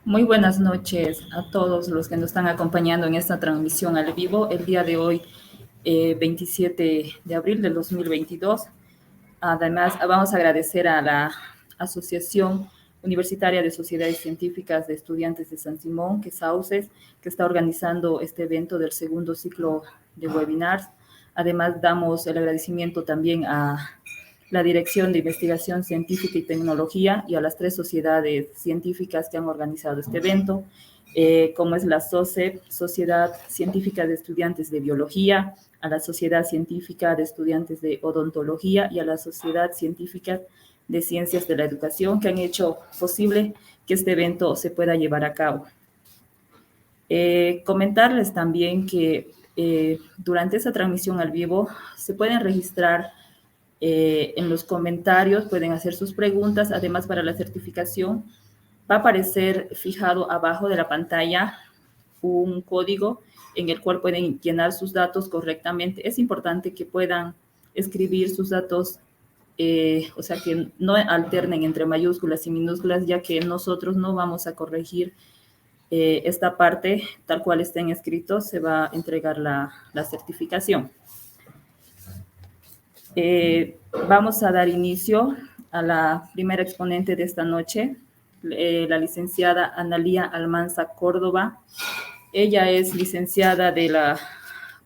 Muy buenas noches a todos los que nos están acompañando en esta transmisión al vivo el día de hoy, 27 de abril del 2022. Además, vamos a agradecer a la Asociación Universitaria de Sociedades Científicas de Estudiantes de San Simón, que es AUCES, que está organizando este evento del segundo ciclo de webinars. Además, damos el agradecimiento también a la Dirección de Investigación Científica y Tecnología y a las 3 sociedades científicas que han organizado este evento, como es la SOCEP, Sociedad Científica de Estudiantes de Biología, a la Sociedad Científica de Estudiantes de Odontología y a la Sociedad Científica de Ciencias de la Educación, que han hecho posible que este evento se pueda llevar a cabo. Comentarles también que durante esta transmisión al vivo se pueden registrar en los comentarios, pueden hacer sus preguntas. Además, para la certificación va a aparecer fijado abajo de la pantalla un código en el cual pueden llenar sus datos correctamente. Es importante que puedan escribir sus datos, o sea, que no alternen entre mayúsculas y minúsculas, ya que nosotros no vamos a corregir esta parte tal cual estén escritos, se va a entregar la certificación. Vamos a dar inicio a la primera exponente de esta noche, la licenciada Analía Almanza Córdoba. Ella es licenciada de la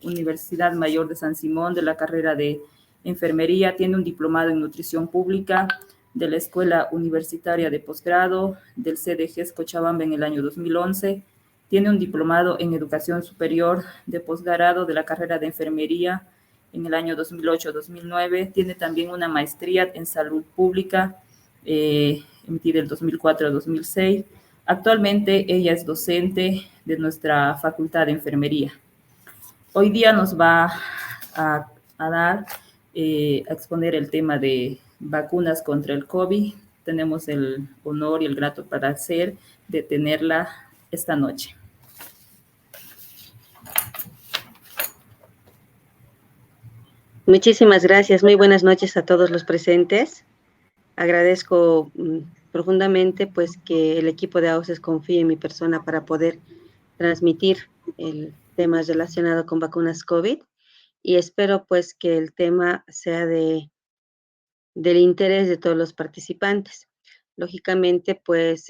Universidad Mayor de San Simón, de la carrera de enfermería, tiene un diplomado en nutrición pública de la Escuela Universitaria de Posgrado del CDGES Cochabamba en el año 2011, tiene un diplomado en educación superior de posgrado de la carrera de enfermería en el año 2008-2009, tiene también una maestría en salud pública emitida el 2004-2006. Actualmente ella es docente de nuestra Facultad de Enfermería. Hoy día nos va a exponer el tema de vacunas contra el COVID. Tenemos el honor y el grato placer de tenerla esta noche. Muchísimas gracias. Muy buenas noches a todos los presentes. Agradezco profundamente pues que el equipo de AUCES confíe en mi persona para poder transmitir el tema relacionado con vacunas COVID y espero pues que el tema sea del interés de todos los participantes. Lógicamente pues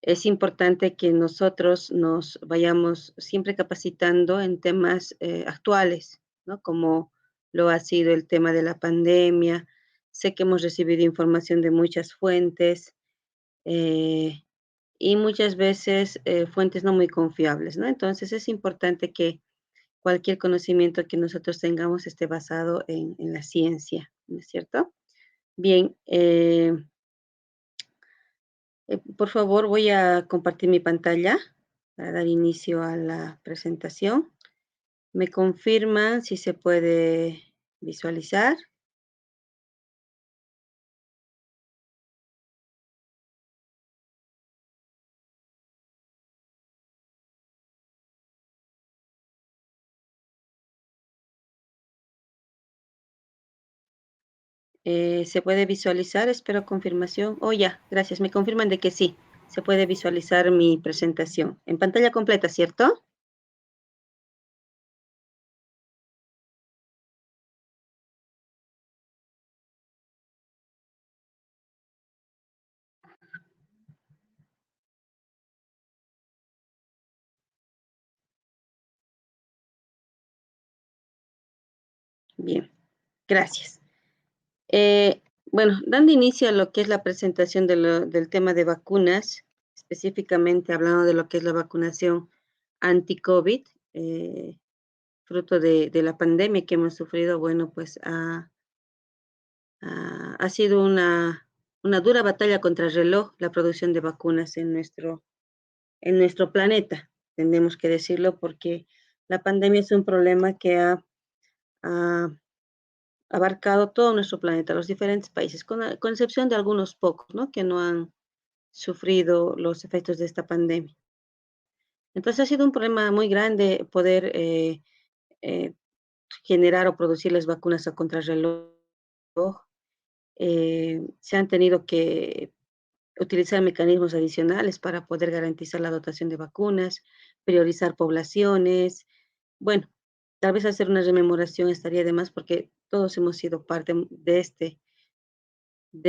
es importante que nosotros nos vayamos siempre capacitando en temas actuales, ¿no? Como lo ha sido el tema de la pandemia. Sé que hemos recibido información de muchas fuentes y muchas veces fuentes no muy confiables, ¿no? Entonces es importante que cualquier conocimiento que nosotros tengamos esté basado en la ciencia, ¿no es cierto? Bien, por favor, voy a compartir mi pantalla para dar inicio a la presentación. ¿Me confirman si se puede visualizar? ¿Se puede visualizar? Espero confirmación. Oh, ya, gracias. Me confirman de que sí, se puede visualizar mi presentación. En pantalla completa, ¿cierto? Bien, gracias. Bueno, dando inicio a lo que es la presentación del tema de vacunas, específicamente hablando de lo que es la vacunación anti-COVID, fruto de la pandemia que hemos sufrido, bueno, pues ha sido una dura batalla contra el reloj la producción de vacunas en nuestro planeta, tenemos que decirlo, porque la pandemia es un problema que ha abarcado todo nuestro planeta, los diferentes países, con excepción de algunos pocos, ¿no? Que no han sufrido los efectos de esta pandemia. Entonces ha sido un problema muy grande poder eh, generar o producir las vacunas a contrarreloj. Se han tenido que utilizar mecanismos adicionales para poder garantizar la dotación de vacunas, priorizar poblaciones. Bueno, tal vez hacer una rememoración estaría de más porque todos hemos sido parte de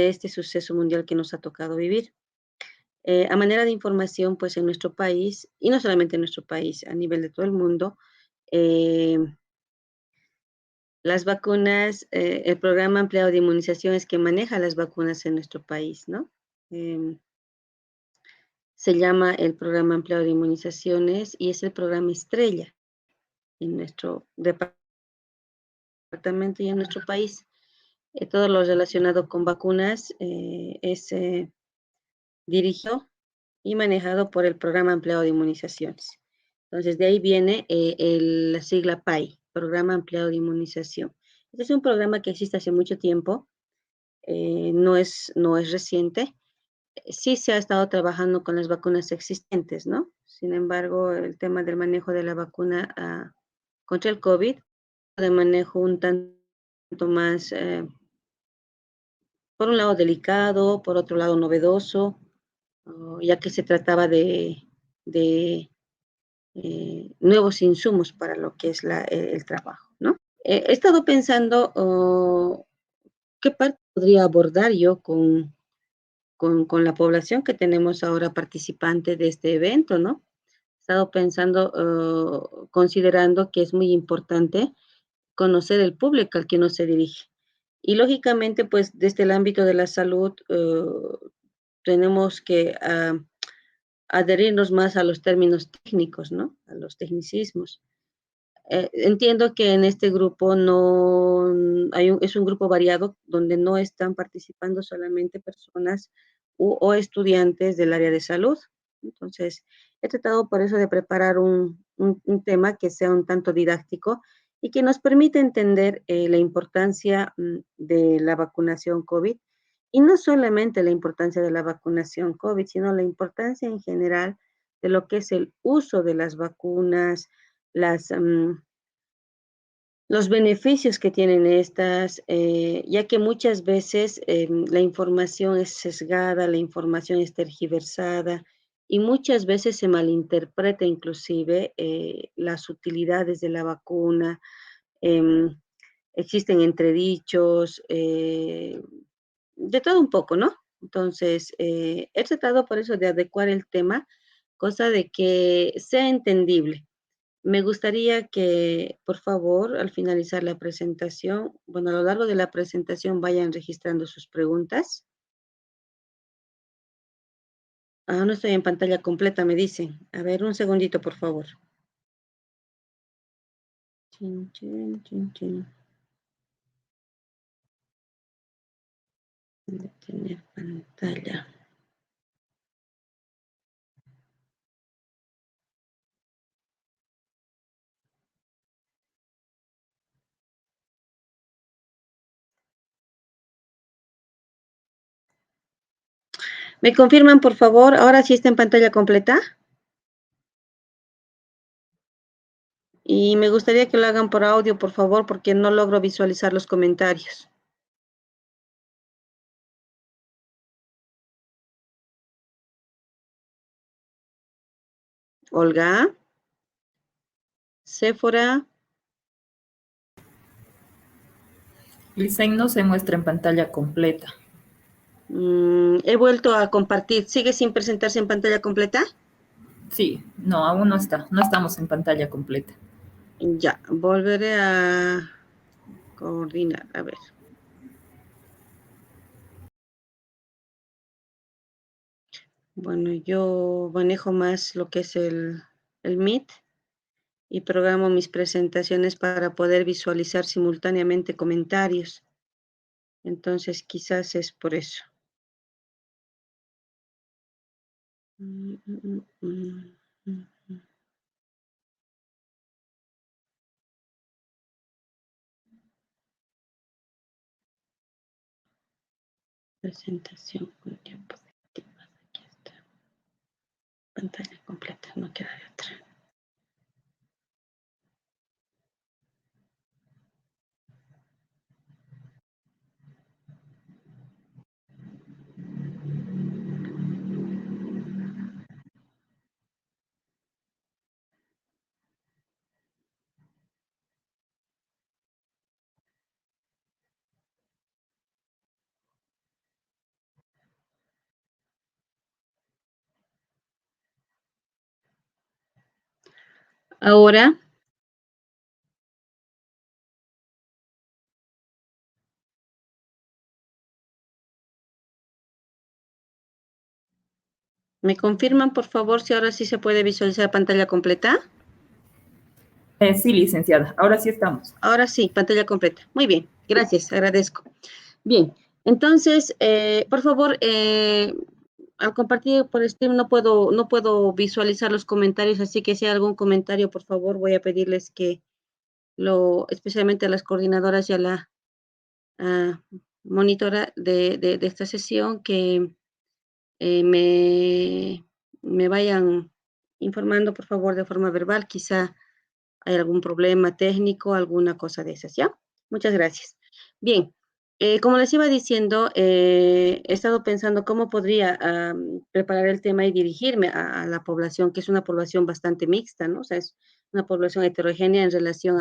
este suceso mundial que nos ha tocado vivir. A manera de información, pues en nuestro país, y no solamente en nuestro país, a nivel de todo el mundo, eh, las vacunas, el programa ampliado de inmunización es que maneja las vacunas en nuestro país, ¿no? Eh, Se llama el programa ampliado de inmunizaciones y es el programa estrella en nuestro departamento y en nuestro país. Todo lo relacionado con vacunas es dirigido y manejado por el programa ampliado de inmunizaciones. Entonces, de ahí viene la sigla PAI, Programa Ampliado de Inmunización. Este es un programa que existe hace mucho tiempo, no es reciente. Sí se ha estado trabajando con las vacunas existentes, ¿no? Sin embargo, el tema del manejo de la vacuna contra el COVID, de manejo un tanto más, por un lado delicado, por otro lado novedoso, ya que se trataba de nuevos insumos para lo que es el trabajo, ¿no? He estado pensando qué parte podría abordar yo con la población que tenemos ahora participante de este evento, ¿no? He estado pensando, considerando que es muy importante conocer el público al que uno se dirige. Y lógicamente, pues desde el ámbito de la salud, tenemos que adherirnos más a los términos técnicos, ¿no? A los tecnicismos. Entiendo que en este grupo no es un grupo variado donde no están participando solamente personas o estudiantes del área de salud. Entonces, he tratado por eso de preparar un tema que sea un tanto didáctico y que nos permita entender la importancia de la vacunación COVID y no solamente la importancia de la vacunación COVID, sino la importancia en general de lo que es el uso de las vacunas, las, los beneficios que tienen estas, ya que muchas veces la información es sesgada, la información es tergiversada y muchas veces se malinterpreta inclusive las utilidades de la vacuna, em, existen entredichos, de todo un poco, ¿no? Entonces, he tratado por eso de adecuar el tema, cosa de que sea entendible. Me gustaría que, por favor, al finalizar la presentación, bueno, a lo largo de la presentación vayan registrando sus preguntas. No estoy en pantalla completa, me dicen. A ver, un segundito, por favor. Chin, chin, chin, chin. Detener pantalla. ¿Me confirman, por favor? ¿Ahora sí está en pantalla completa? Y me gustaría que lo hagan por audio, por favor, porque no logro visualizar los comentarios. Olga, Séfora. Licen no se muestra en pantalla completa. He vuelto a compartir. ¿Sigue sin presentarse en pantalla completa? Sí, no, aún no está. No estamos en pantalla completa. Ya, volveré a coordinar. A ver. Bueno, yo manejo más lo que es el Meet y programo mis presentaciones para poder visualizar simultáneamente comentarios. Entonces, quizás es por eso. Mm, mm, mm, mm, mm. Presentación con diapositivas. Aquí está. Pantalla completa, no queda de otra. Ahora, ¿me confirman, por favor, si ahora sí se puede visualizar pantalla completa? Sí, licenciada, ahora sí estamos. Ahora sí, pantalla completa. Muy bien, gracias, agradezco. Bien, entonces, por favor, al compartir por Steam no puedo visualizar los comentarios, así que si hay algún comentario, por favor, voy a pedirles que especialmente a las coordinadoras y a la ah, monitora de esta sesión, que eh, me, me vayan informando, por favor, de forma verbal. Quizá hay algún problema técnico, alguna cosa de esas, ¿ya? Muchas gracias. Bien, como les iba diciendo, he estado pensando cómo podría preparar el tema y dirigirme a la población, que es una población bastante mixta, ¿no? O sea, es una población heterogénea en relación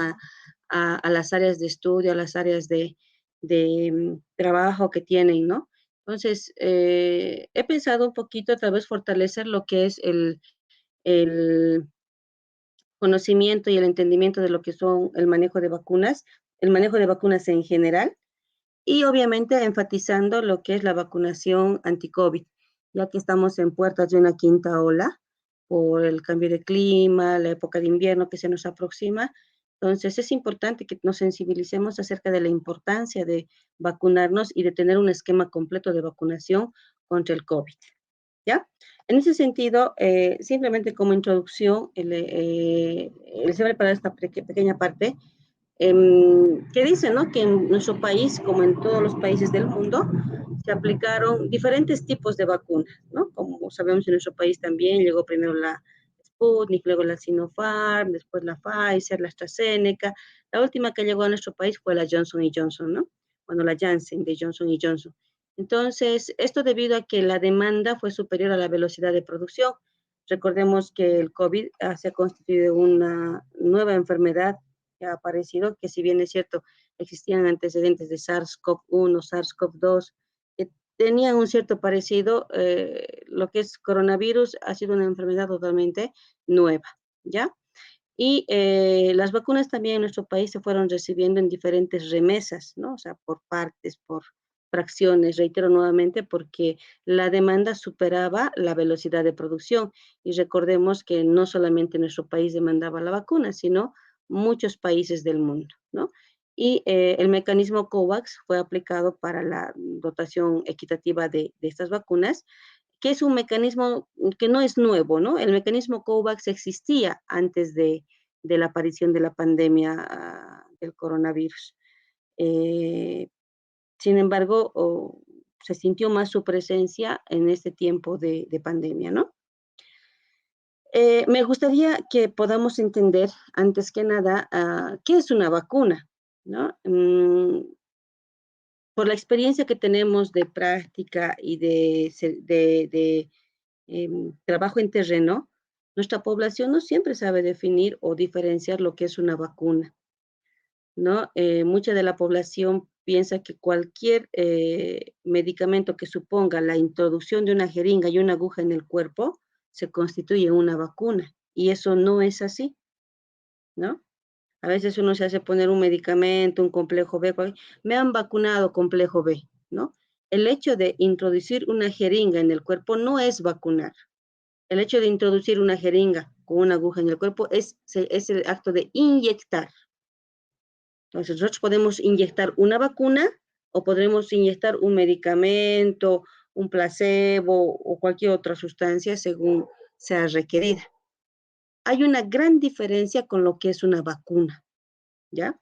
a las áreas de estudio, a las áreas de trabajo que tienen, ¿no? Entonces, he pensado un poquito tal vez fortalecer lo que es el conocimiento y el entendimiento de lo que son el manejo de vacunas en general, y obviamente enfatizando lo que es la vacunación anti-COVID, ya que estamos en puertas de una quinta ola por el cambio de clima, la época de invierno que se nos aproxima. Entonces es importante que nos sensibilicemos acerca de la importancia de vacunarnos y de tener un esquema completo de vacunación contra el COVID. ¿Ya? En ese sentido, simplemente como introducción, les voy a preparar esta pequeña parte, que dice, ¿no? Que en nuestro país, como en todos los países del mundo, se aplicaron diferentes tipos de vacunas, ¿no? Como sabemos, en nuestro país también llegó primero la Sputnik, luego la Sinopharm, después la Pfizer, la AstraZeneca. La última que llegó a nuestro país fue la Johnson y Johnson, ¿no? Bueno, la Janssen de Johnson y Johnson. Entonces, esto debido a que la demanda fue superior a la velocidad de producción. Recordemos que el COVID se ha constituido una nueva enfermedad que ha aparecido, que si bien es cierto, existían antecedentes de SARS-CoV-1, SARS-CoV-2, que tenían un cierto parecido, lo que es coronavirus ha sido una enfermedad totalmente nueva, ¿ya? Y las vacunas también en nuestro país se fueron recibiendo en diferentes remesas, ¿no? O sea, por partes, por fracciones, reitero nuevamente, porque la demanda superaba la velocidad de producción. Y recordemos que no solamente nuestro país demandaba la vacuna, sino muchos países del mundo, ¿no? Y el mecanismo COVAX fue aplicado para la dotación equitativa de estas vacunas, que es un mecanismo que no es nuevo, ¿no? El mecanismo COVAX existía antes de la aparición de la pandemia del coronavirus. Eh, Sin embargo, se sintió más su presencia en este tiempo de pandemia, ¿no? Me gustaría que podamos entender, antes que nada, qué es una vacuna, ¿no? Por la experiencia que tenemos de práctica y de trabajo en terreno, nuestra población no siempre sabe definir o diferenciar lo que es una vacuna, ¿no? Mucha de la población piensa que cualquier medicamento que suponga la introducción de una jeringa y una aguja en el cuerpo se constituye una vacuna, y eso no es así, ¿no? A veces uno se hace poner un medicamento, un complejo B, me han vacunado complejo B, ¿no? El hecho de introducir una jeringa en el cuerpo no es vacunar. El hecho de introducir una jeringa con una aguja en el cuerpo es el acto de inyectar. Entonces, nosotros podemos inyectar una vacuna o podremos inyectar un medicamento, un placebo o cualquier otra sustancia según sea requerida. Hay una gran diferencia con lo que es una vacuna, ¿ya?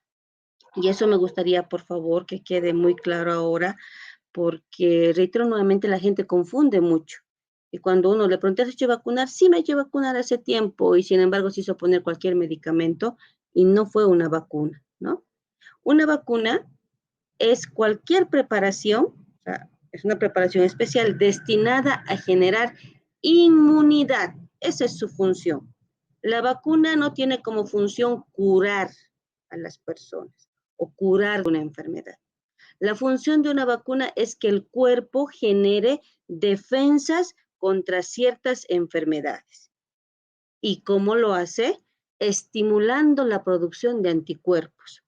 Y eso me gustaría, por favor, que quede muy claro ahora, porque, reitero nuevamente, la gente confunde mucho. Y cuando uno le pregunta, ¿has hecho vacunar? Sí, me he hecho vacunar hace tiempo, y sin embargo se hizo poner cualquier medicamento y no fue una vacuna, ¿no? Una vacuna es cualquier preparación, o sea, es una preparación especial destinada a generar inmunidad. Esa es su función. La vacuna no tiene como función curar a las personas o curar una enfermedad. La función de una vacuna es que el cuerpo genere defensas contra ciertas enfermedades. ¿Y cómo lo hace? estimulando la producción de anticuerpos.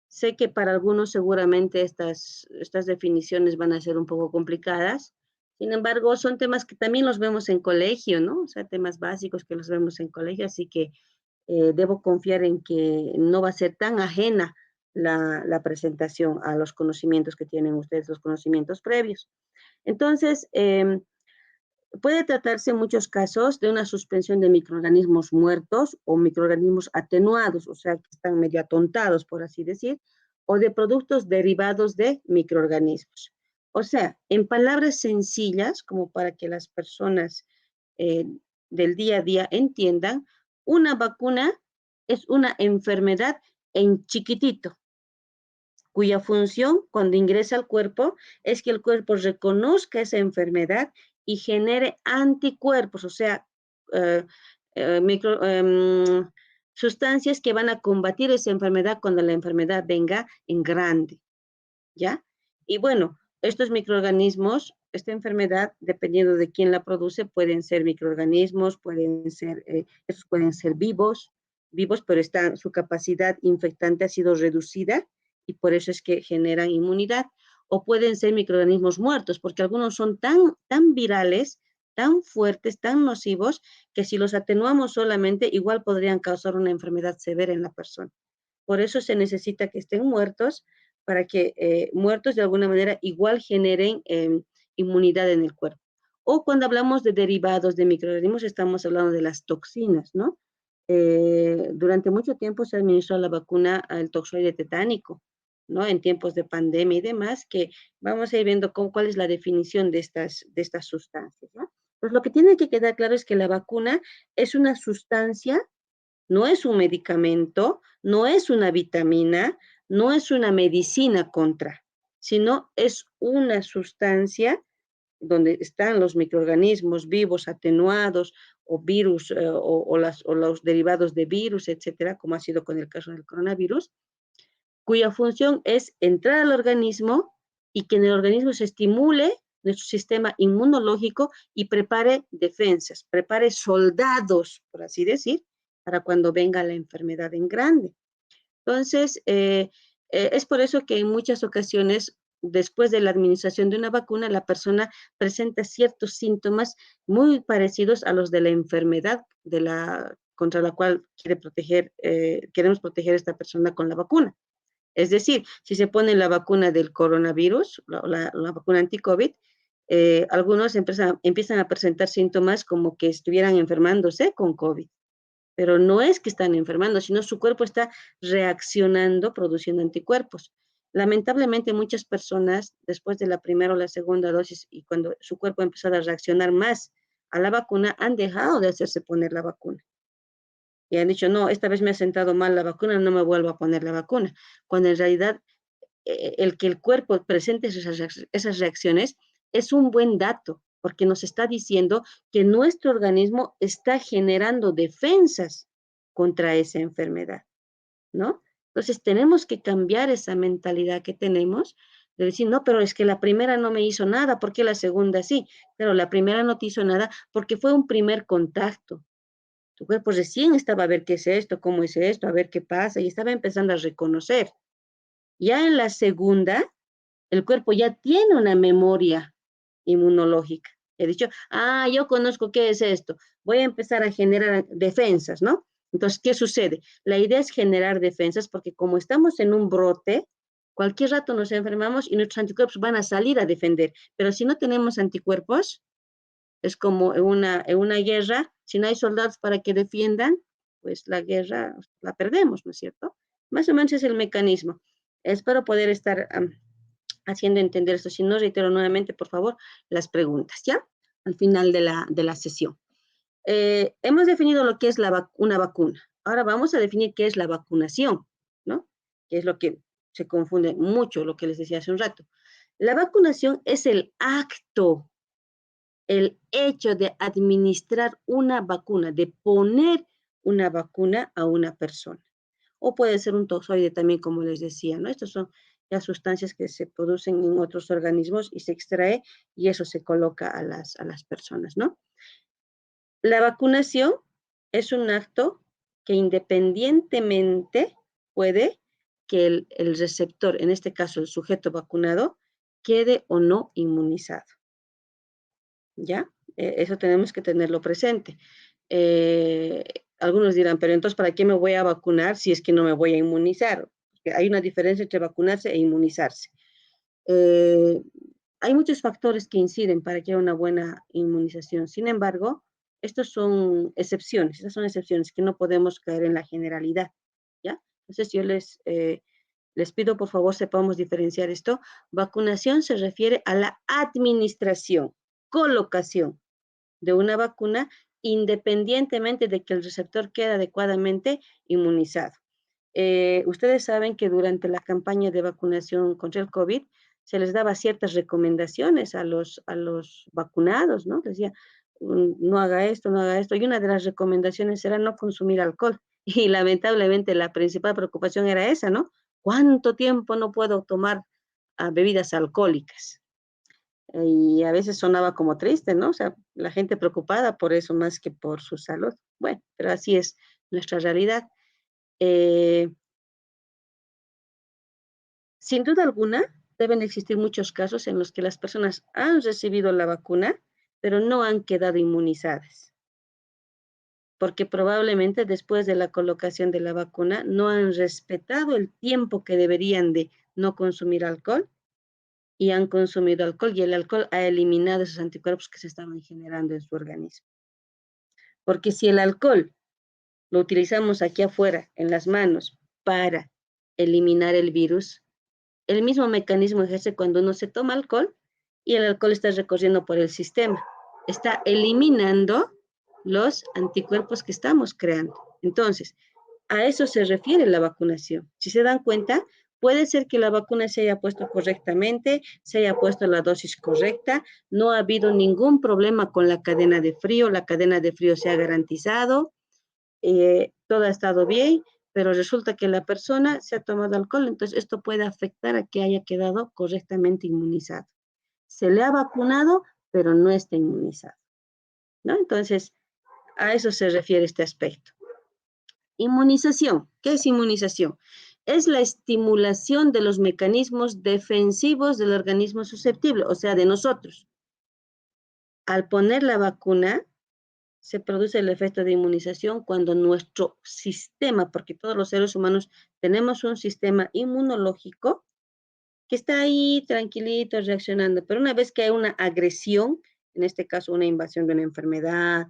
Sé que para algunos seguramente estas definiciones van a ser un poco complicadas. Sin embargo, son temas que también los vemos en colegio, ¿no? O sea, temas básicos que los vemos en colegio, así que debo confiar en que no va a ser tan ajena la presentación a los conocimientos que tienen ustedes, los conocimientos previos. Entonces, puede tratarse en muchos casos de una suspensión de microorganismos muertos o microorganismos atenuados, o sea, que están medio atontados, por así decir, o de productos derivados de microorganismos. O sea, en palabras sencillas, como para que las personas eh, del día a día entiendan, una vacuna es una enfermedad en chiquitito, cuya función cuando ingresa al cuerpo es que el cuerpo reconozca esa enfermedad y genere anticuerpos, o sea, eh, micro, sustancias que van a combatir esa enfermedad cuando la enfermedad venga en grande, ¿ya? Y bueno, estos microorganismos, esta enfermedad, dependiendo de quién la produce, pueden ser microorganismos, estos pueden ser vivos, pero su capacidad infectante ha sido reducida y por eso es que generan inmunidad. O pueden ser microorganismos muertos, porque algunos son tan virales, tan fuertes, tan nocivos, que si los atenuamos solamente, igual podrían causar una enfermedad severa en la persona. Por eso se necesita que estén muertos, para que muertos de alguna manera igual generen inmunidad en el cuerpo. O cuando hablamos de derivados de microorganismos, estamos hablando de las toxinas, ¿no? Durante mucho tiempo se administró la vacuna al toxoide tetánico, ¿no? En tiempos de pandemia y demás, que vamos a ir viendo cuál es la definición de estas sustancias, ¿no? Pues lo que tiene que quedar claro es que la vacuna es una sustancia, no es un medicamento, no es una vitamina, no es una medicina contra, sino es una sustancia donde están los microorganismos vivos atenuados o virus o los derivados de virus, etcétera, como ha sido con el caso del coronavirus, cuya función es entrar al organismo y que en el organismo se estimule nuestro sistema inmunológico y prepare defensas, prepare soldados, por así decir, para cuando venga la enfermedad en grande. Entonces, es por eso que en muchas ocasiones, después de la administración de una vacuna, la persona presenta ciertos síntomas muy parecidos a los de la enfermedad contra la cual queremos proteger a esta persona con la vacuna. Es decir, si se pone la vacuna del coronavirus, la vacuna anti-COVID, algunos empiezan a presentar síntomas como que estuvieran enfermándose con COVID, pero no es que están enfermando, sino su cuerpo está reaccionando, produciendo anticuerpos. Lamentablemente, muchas personas, después de la primera o la segunda dosis, y cuando su cuerpo empezó a reaccionar más a la vacuna, han dejado de hacerse poner la vacuna. Y han dicho, no, esta vez me ha sentado mal la vacuna, no me vuelvo a poner la vacuna. Cuando en realidad el que el cuerpo presente esas reacciones es un buen dato, porque nos está diciendo que nuestro organismo está generando defensas contra esa enfermedad, ¿no? Entonces tenemos que cambiar esa mentalidad que tenemos de decir, no, pero es que la primera no me hizo nada, ¿por qué la segunda sí? Pero la primera no te hizo nada porque fue un primer contacto. Tu cuerpo recién estaba a ver qué es esto, cómo es esto, a ver qué pasa, y estaba empezando a reconocer. Ya en la segunda, el cuerpo ya tiene una memoria inmunológica. He dicho, yo conozco qué es esto, voy a empezar a generar defensas, ¿no? Entonces, ¿qué sucede? La idea es generar defensas porque como estamos en un brote, cualquier rato nos enfermamos y nuestros anticuerpos van a salir a defender. Pero si no tenemos anticuerpos, es como en una guerra, si no hay soldados para que defiendan, pues la guerra la perdemos, ¿no es cierto? Más o menos es el mecanismo. Espero poder estar haciendo entender esto. Si no, reitero nuevamente, por favor, las preguntas, ¿ya? Al final de la sesión. Hemos definido lo que es una vacuna. Ahora vamos a definir qué es la vacunación, ¿no? Que es lo que se confunde mucho, lo que les decía hace un rato. La vacunación es el hecho de administrar una vacuna, de poner una vacuna a una persona. O puede ser un toxoide también, como les decía, ¿no? Estas son las sustancias que se producen en otros organismos y se extrae y eso se coloca a las personas, ¿no? La vacunación es un acto que independientemente puede que el receptor, en este caso el sujeto vacunado, quede o no inmunizado. ¿Ya? Eso tenemos que tenerlo presente. Algunos dirán, pero entonces, ¿para qué me voy a vacunar si es que no me voy a inmunizar? Porque hay una diferencia entre vacunarse e inmunizarse. Hay muchos factores que inciden para que haya una buena inmunización. Sin embargo, estas son excepciones que no podemos caer en la generalidad, ¿ya? Entonces yo les pido, por favor, sepamos diferenciar esto. Vacunación se refiere a la administración, colocación de una vacuna independientemente de que el receptor quede adecuadamente inmunizado. Ustedes saben que durante la campaña de vacunación contra el COVID se les daba ciertas recomendaciones a los vacunados, ¿no? Decía, no haga esto, no haga esto. Y una de las recomendaciones era no consumir alcohol. Y lamentablemente la principal preocupación era esa, ¿no? ¿Cuánto tiempo no puedo tomar bebidas alcohólicas? Y a veces sonaba como triste, ¿no? O sea, la gente preocupada por eso más que por su salud. Bueno, pero así es nuestra realidad. Eh, Sin duda alguna, deben existir muchos casos en los que las personas han recibido la vacuna, pero no han quedado inmunizadas, porque probablemente después de la colocación de la vacuna no han respetado el tiempo que deberían de no consumir alcohol y han consumido alcohol y el alcohol ha eliminado esos anticuerpos que se estaban generando en su organismo. Porque si el alcohol lo utilizamos aquí afuera, en las manos, para eliminar el virus, el mismo mecanismo ejerce cuando uno se toma alcohol y el alcohol está recorriendo por el sistema. Está eliminando los anticuerpos que estamos creando. Entonces, a eso se refiere la vacunación. Si se dan cuenta, puede ser que la vacuna se haya puesto correctamente, se haya puesto la dosis correcta, no ha habido ningún problema con la cadena de frío se ha garantizado, todo ha estado bien, pero resulta que la persona se ha tomado alcohol, entonces esto puede afectar a que haya quedado correctamente inmunizado. Se le ha vacunado, pero no está inmunizado, ¿no? Entonces, a eso se refiere este aspecto. Inmunización. ¿Qué es inmunización? Es la estimulación de los mecanismos defensivos del organismo susceptible, o sea, de nosotros. Al poner la vacuna, se produce el efecto de inmunización cuando nuestro sistema, porque todos los seres humanos tenemos un sistema inmunológico que está ahí tranquilito reaccionando, pero una vez que hay una agresión, en este caso una invasión de una enfermedad,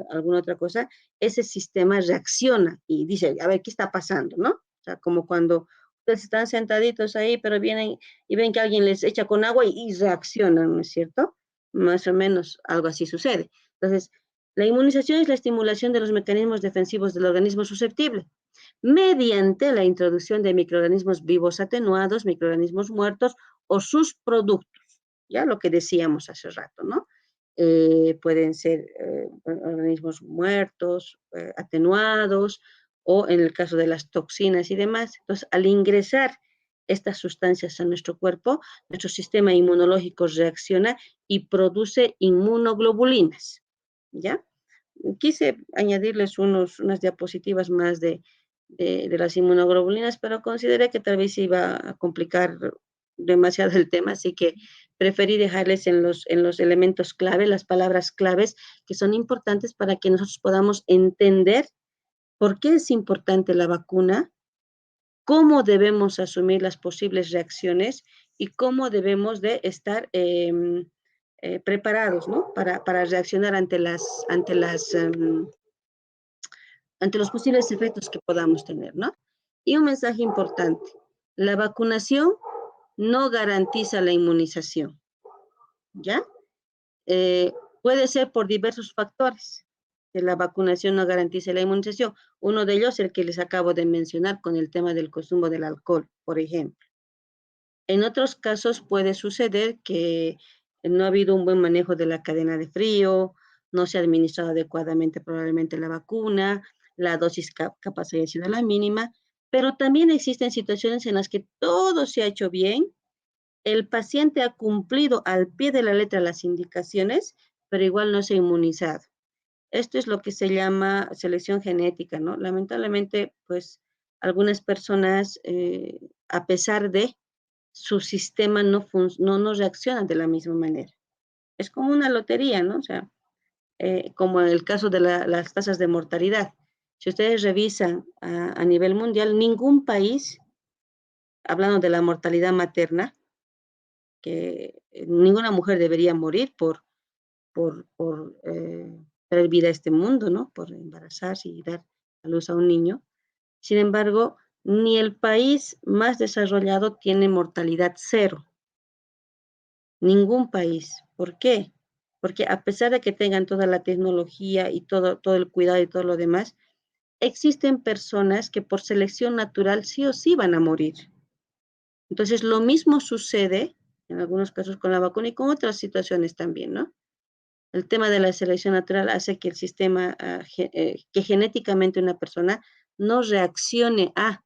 alguna otra cosa, ese sistema reacciona y dice, a ver, ¿qué está pasando? ¿No? O sea, como cuando ustedes están sentaditos ahí, pero vienen y ven que alguien les echa con agua y reaccionan, ¿no es cierto? Más o menos algo así sucede. Entonces, la inmunización es la estimulación de los mecanismos defensivos del organismo susceptible mediante la introducción de microorganismos vivos atenuados, microorganismos muertos o sus productos, ya lo que decíamos hace rato, ¿no? Pueden ser organismos muertos, atenuados, o en el caso de las toxinas y demás. Entonces, al ingresar estas sustancias a nuestro cuerpo, nuestro sistema inmunológico reacciona y produce inmunoglobulinas, ¿ya? Quise añadirles unas diapositivas más de las inmunoglobulinas, pero consideré que tal vez iba a complicar demasiado el tema, así que preferí dejarles en los elementos clave, las palabras claves que son importantes para que nosotros podamos entender por qué es importante la vacuna, cómo debemos asumir las posibles reacciones y cómo debemos de estar preparados, ¿no? Para reaccionar ante los posibles efectos que podamos tener, ¿no? Y un mensaje importante, la vacunación no garantiza la inmunización, ¿ya? Puede ser por diversos factores que la vacunación no garantice la inmunización. Uno de ellos, el que les acabo de mencionar con el tema del consumo del alcohol, por ejemplo. En otros casos puede suceder que no ha habido un buen manejo de la cadena de frío, no se ha administrado adecuadamente probablemente la vacuna, la dosis capaz haya sido la mínima, pero también existen situaciones en las que todo se ha hecho bien, el paciente ha cumplido al pie de la letra las indicaciones, pero igual no se ha inmunizado. Esto es lo que se llama selección genética, ¿no? Lamentablemente, pues algunas personas, a pesar de su sistema no reacciona de la misma manera. Es como una lotería, ¿no? O sea, como en el caso de las tasas de mortalidad. Si ustedes revisan a nivel mundial, ningún país, hablando de la mortalidad materna, que ninguna mujer debería morir por traer vida a este mundo, ¿no? Por embarazarse y dar a luz a un niño. Sin embargo, ni el país más desarrollado tiene mortalidad cero. Ningún país. ¿Por qué? Porque a pesar de que tengan toda la tecnología y todo el cuidado y todo lo demás, existen personas que por selección natural sí o sí van a morir. Entonces, lo mismo sucede en algunos casos con la vacuna y con otras situaciones también, ¿no? El tema de la selección natural hace que el sistema, que genéticamente una persona no reaccione a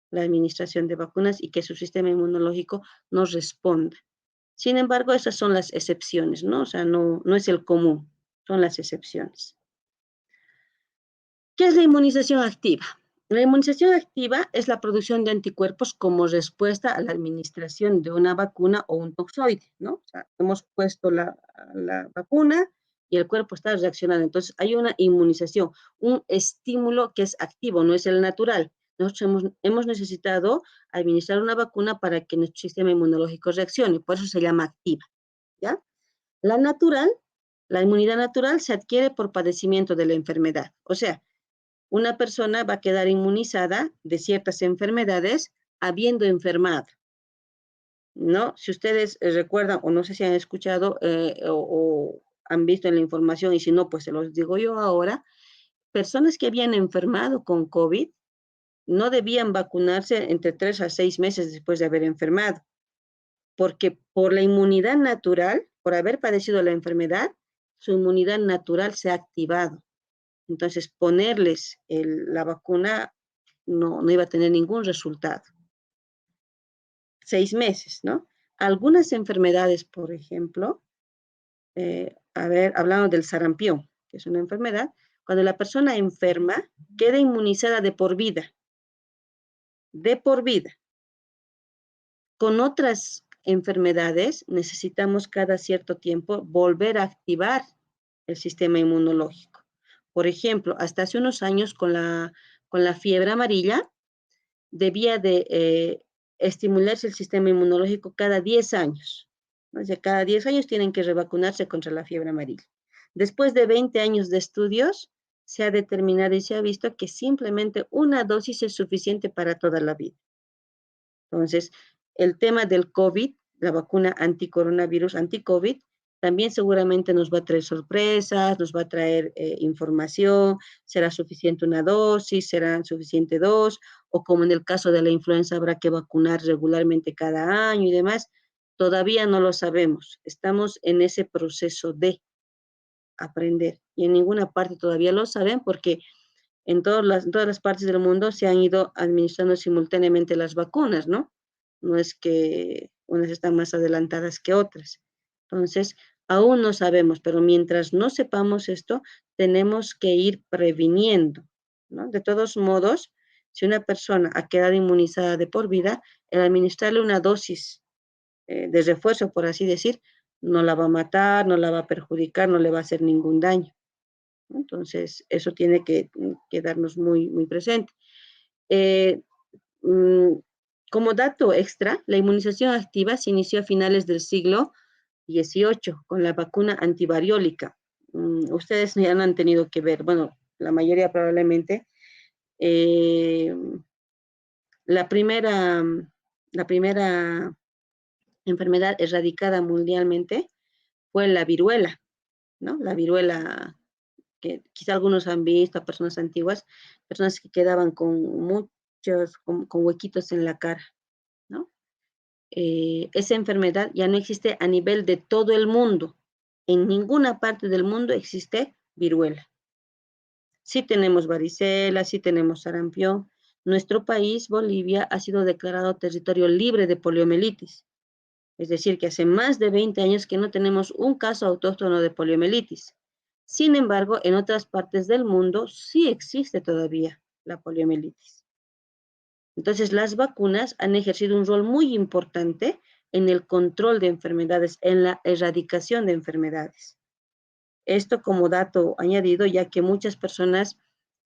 la administración de vacunas y que su sistema inmunológico no responda. Sin embargo, esas son las excepciones, ¿no? O sea, no es el común, son las excepciones. ¿Qué es la inmunización activa? La inmunización activa es la producción de anticuerpos como respuesta a la administración de una vacuna o un toxoide, ¿no? O sea, hemos puesto la vacuna y el cuerpo está reaccionando. Entonces, hay una inmunización, un estímulo que es activo, no es el natural. Nosotros hemos necesitado administrar una vacuna para que nuestro sistema inmunológico reaccione, por eso se llama activa, ¿ya? La natural, la inmunidad natural se adquiere por padecimiento de la enfermedad, o sea, una persona va a quedar inmunizada de ciertas enfermedades habiendo enfermado, ¿no? Si ustedes recuerdan, o no sé si han escuchado o han visto en la información, y si no, pues se los digo yo ahora, personas que habían enfermado con COVID no debían vacunarse entre 3 a 6 meses después de haber enfermado, porque por la inmunidad natural, por haber padecido la enfermedad, su inmunidad natural se ha activado. Entonces, ponerles la vacuna no iba a tener ningún resultado. 6 meses, ¿no? Algunas enfermedades, por ejemplo, hablando del sarampión, que es una enfermedad, cuando la persona enferma, queda inmunizada de por vida. Con otras enfermedades necesitamos cada cierto tiempo volver a activar el sistema inmunológico. Por ejemplo, hasta hace unos años con la fiebre amarilla debía de estimularse el sistema inmunológico cada 10 años. ¿No? O sea, cada 10 años tienen que revacunarse contra la fiebre amarilla. Después de 20 años de estudios, se ha determinado y se ha visto que simplemente una dosis es suficiente para toda la vida. Entonces, el tema del COVID, la vacuna anticoronavirus, anti-COVID, también seguramente nos va a traer sorpresas, nos va a traer información, será suficiente una dosis, serán suficiente dos, o como en el caso de la influenza habrá que vacunar regularmente cada año y demás. Todavía no lo sabemos, estamos en ese proceso de aprender y en ninguna parte todavía lo saben porque en todas las partes del mundo se han ido administrando simultáneamente las vacunas, ¿no? No es que unas están más adelantadas que otras. Entonces, aún no sabemos, pero mientras no sepamos esto, tenemos que ir previniendo, ¿no? De todos modos, si una persona ha quedado inmunizada de por vida, el administrarle una dosis de refuerzo, por así decir, no la va a matar, no la va a perjudicar, no le va a hacer ningún daño. Entonces, eso tiene que quedarnos muy, muy presente. Eh, mm, Como dato extra, la inmunización activa se inició a finales del siglo XVIII con la vacuna antivariólica. Ustedes ya no han tenido que ver, bueno, la mayoría probablemente. eh, la primera, la primera enfermedad erradicada mundialmente fue la viruela, ¿no? La viruela que quizá algunos han visto a personas antiguas, personas que quedaban con muchos, con huequitos en la cara, ¿no? Esa enfermedad ya no existe a nivel de todo el mundo. En ninguna parte del mundo existe viruela. Sí tenemos varicela, sí tenemos sarampión. Nuestro país, Bolivia, ha sido declarado territorio libre de poliomielitis. Es decir, que hace más de 20 años que no tenemos un caso autóctono de poliomielitis. Sin embargo, en otras partes del mundo sí existe todavía la poliomielitis. Entonces, las vacunas han ejercido un rol muy importante en el control de enfermedades, en la erradicación de enfermedades. Esto como dato añadido, ya que muchas personas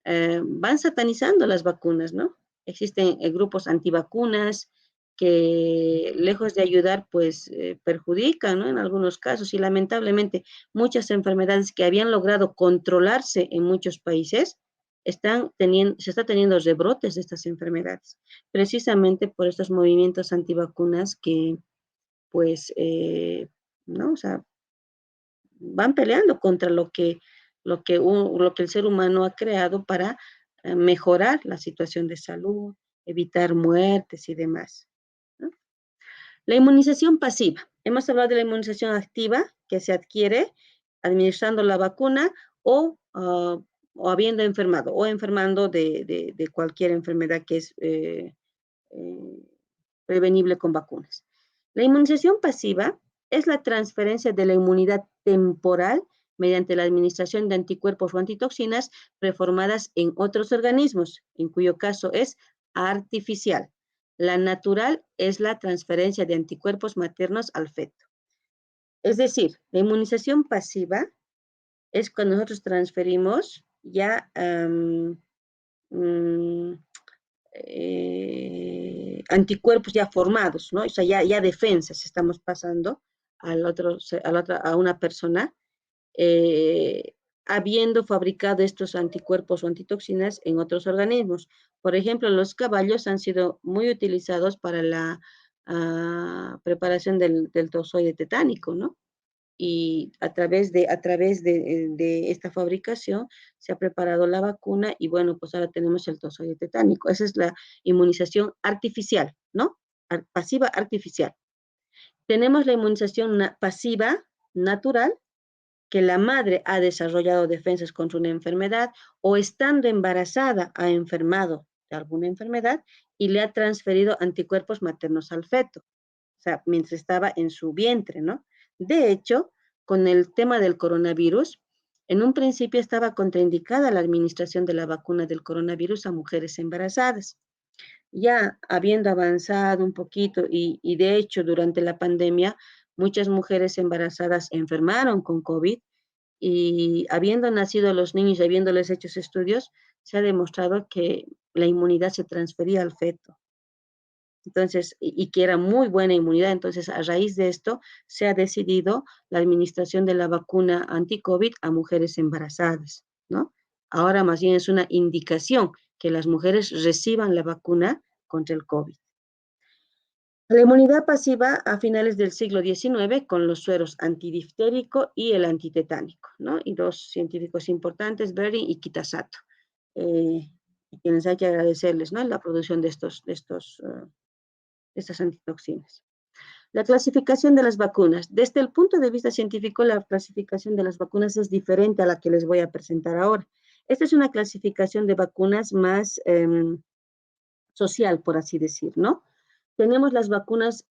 van satanizando las vacunas, ¿no? Existen grupos antivacunas que lejos de ayudar, pues perjudican, ¿no? En algunos casos y lamentablemente muchas enfermedades que habían logrado controlarse en muchos países se está teniendo rebrotes de estas enfermedades, precisamente por estos movimientos antivacunas que, pues, ¿no? O sea, van peleando contra lo que el ser humano ha creado para mejorar la situación de salud, evitar muertes y demás, ¿no? La inmunización pasiva. Hemos hablado de la inmunización activa que se adquiere administrando la vacuna o habiendo enfermado o enfermando de cualquier enfermedad que es eh, prevenible con vacunas. La inmunización pasiva es la transferencia de la inmunidad temporal mediante la administración de anticuerpos o antitoxinas preformadas en otros organismos, en cuyo caso es artificial. La natural es la transferencia de anticuerpos maternos al feto. Es decir, la inmunización pasiva es cuando nosotros transferimos ya anticuerpos ya formados, ¿no? O sea, ya defensas estamos pasando a una persona eh, habiendo fabricado estos anticuerpos o antitoxinas en otros organismos. Por ejemplo, los caballos han sido muy utilizados para la preparación del tozoide tetánico, ¿no? Y a través de esta fabricación se ha preparado la vacuna y bueno, pues ahora tenemos el tozoide tetánico. Esa es la inmunización artificial, ¿no? Pasiva artificial. Tenemos la inmunización pasiva natural, que la madre ha desarrollado defensas contra una enfermedad o estando embarazada ha enfermado de alguna enfermedad y le ha transferido anticuerpos maternos al feto, o sea, mientras estaba en su vientre, ¿no? De hecho, con el tema del coronavirus, en un principio estaba contraindicada la administración de la vacuna del coronavirus a mujeres embarazadas. Ya habiendo avanzado un poquito y de hecho durante la pandemia, muchas mujeres embarazadas enfermaron con COVID y habiendo nacido los niños y habiéndoles hecho estudios, se ha demostrado que la inmunidad se transfería al feto. Entonces, y que era muy buena inmunidad. Entonces, a raíz de esto, se ha decidido la administración de la vacuna anti-COVID a mujeres embarazadas, ¿no? Ahora más bien es una indicación que las mujeres reciban la vacuna contra el COVID. La inmunidad pasiva a finales del siglo XIX con los sueros antidiftérico y el antitetánico, ¿no? Y dos científicos importantes, Bering y Kitasato, a quienes hay que agradecerles, ¿no? La producción de estas antitoxinas. La clasificación de las vacunas. Desde el punto de vista científico, la clasificación de las vacunas es diferente a la que les voy a presentar ahora. Esta es una clasificación de vacunas más social, por así decir, ¿no? Tenemos las vacunas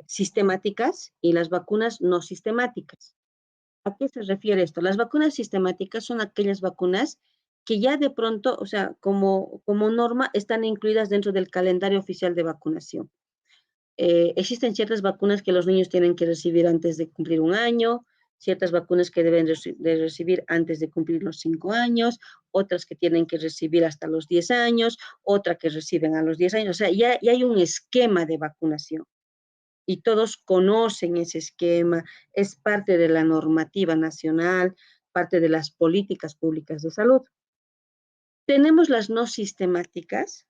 sistemáticas y las vacunas no sistemáticas. ¿A qué se refiere esto? Las vacunas sistemáticas son aquellas vacunas que ya de pronto, o sea, como norma, están incluidas dentro del calendario oficial de vacunación. Existen ciertas vacunas que los niños tienen que recibir antes de cumplir un año, ciertas vacunas que deben de recibir antes de cumplir los 5 años, otras que tienen que recibir hasta los 10 años, otra que reciben a los 10 años. O sea, ya hay un esquema de vacunación y todos conocen ese esquema, es parte de la normativa nacional, parte de las políticas públicas de salud. Tenemos las no sistemáticas,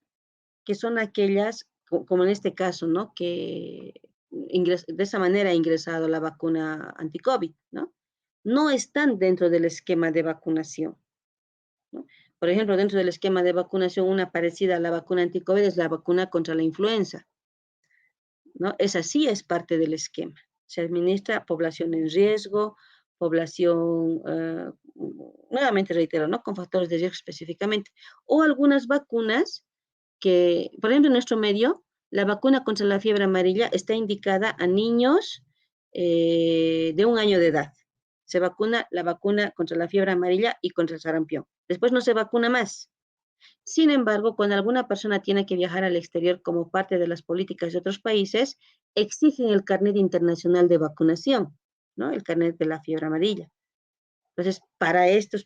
que son aquellas, como en este caso, ¿no? Que de esa manera ha ingresado la vacuna anti-COVID, ¿no? No están dentro del esquema de vacunación, ¿no? Por ejemplo, dentro del esquema de vacunación, una parecida a la vacuna anti-COVID es la vacuna contra la influenza, ¿no? Esa sí es parte del esquema. Se administra a población en riesgo, población, nuevamente reitero, ¿no? Con factores de riesgo específicamente, o algunas vacunas que, por ejemplo, en nuestro medio, la vacuna contra la fiebre amarilla está indicada a niños de 1 año de edad. se vacuna la vacuna contra la fiebre amarilla y contra el sarampión. Después no se vacuna más. Sin embargo, cuando alguna persona tiene que viajar al exterior como parte de las políticas de otros países, exigen el carnet internacional de vacunación, ¿no? El carnet de la fiebre amarilla. Entonces, para estas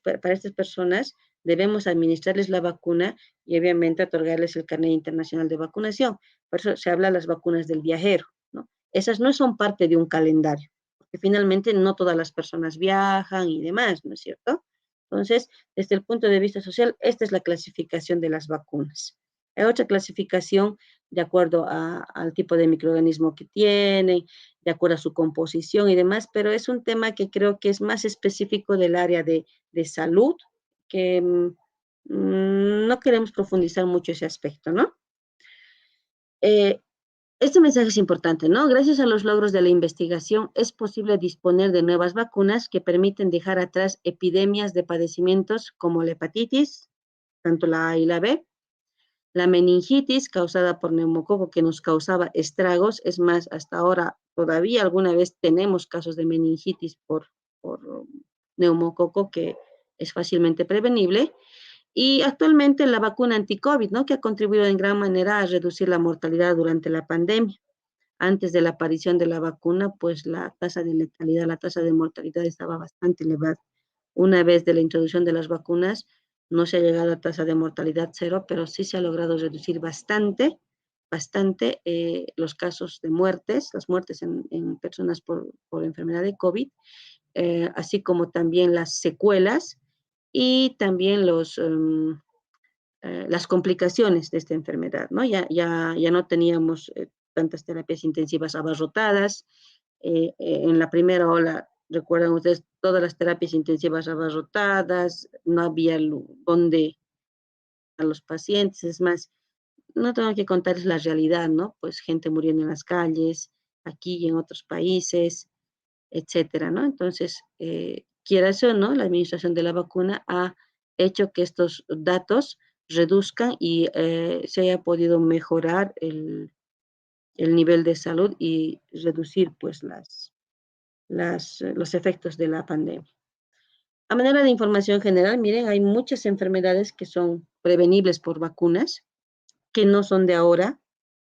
personas debemos administrarles la vacuna y obviamente otorgarles el carnet internacional de vacunación. Por eso se habla de las vacunas del viajero, ¿no? Esas no son parte de un calendario, porque finalmente no todas las personas viajan y demás, ¿no es cierto? Entonces, desde el punto de vista social, esta es la clasificación de las vacunas. Hay otra clasificación de acuerdo al tipo de microorganismo que tienen, de acuerdo a su composición y demás, pero es un tema que creo que es más específico del área de salud, que no queremos profundizar mucho ese aspecto, ¿no? Eh, este mensaje es importante, ¿no? Gracias a los logros de la investigación es posible disponer de nuevas vacunas que permiten dejar atrás epidemias de padecimientos como la hepatitis, tanto la A y la B, la meningitis causada por neumococo que nos causaba estragos, es más, hasta ahora todavía alguna vez tenemos casos de meningitis por neumococo que es fácilmente prevenible. Y actualmente la vacuna anti-COVID, ¿no? Que ha contribuido en gran manera a reducir la mortalidad durante la pandemia. Antes de la aparición de la vacuna, pues la tasa de letalidad, la tasa de mortalidad estaba bastante elevada. Una vez de la introducción de las vacunas, no se ha llegado a tasa de mortalidad cero, pero sí se ha logrado reducir bastante los casos de muertes, las muertes en personas por enfermedad de COVID, así como también las secuelas y también las complicaciones de esta enfermedad, ¿no? Ya no teníamos tantas terapias intensivas abarrotadas. En la primera ola, recuerdan ustedes, todas las terapias intensivas abarrotadas, no había donde a los pacientes, es más, no tengo que contarles la realidad, ¿no? Pues gente muriendo en las calles, aquí y en otros países, etcétera, ¿no? Entonces, quieras o no, la administración de la vacuna ha hecho que estos datos reduzcan y se haya podido mejorar el nivel de salud y reducir pues los efectos de la pandemia. A manera de información general, miren, hay muchas enfermedades que son prevenibles por vacunas, que no son de ahora,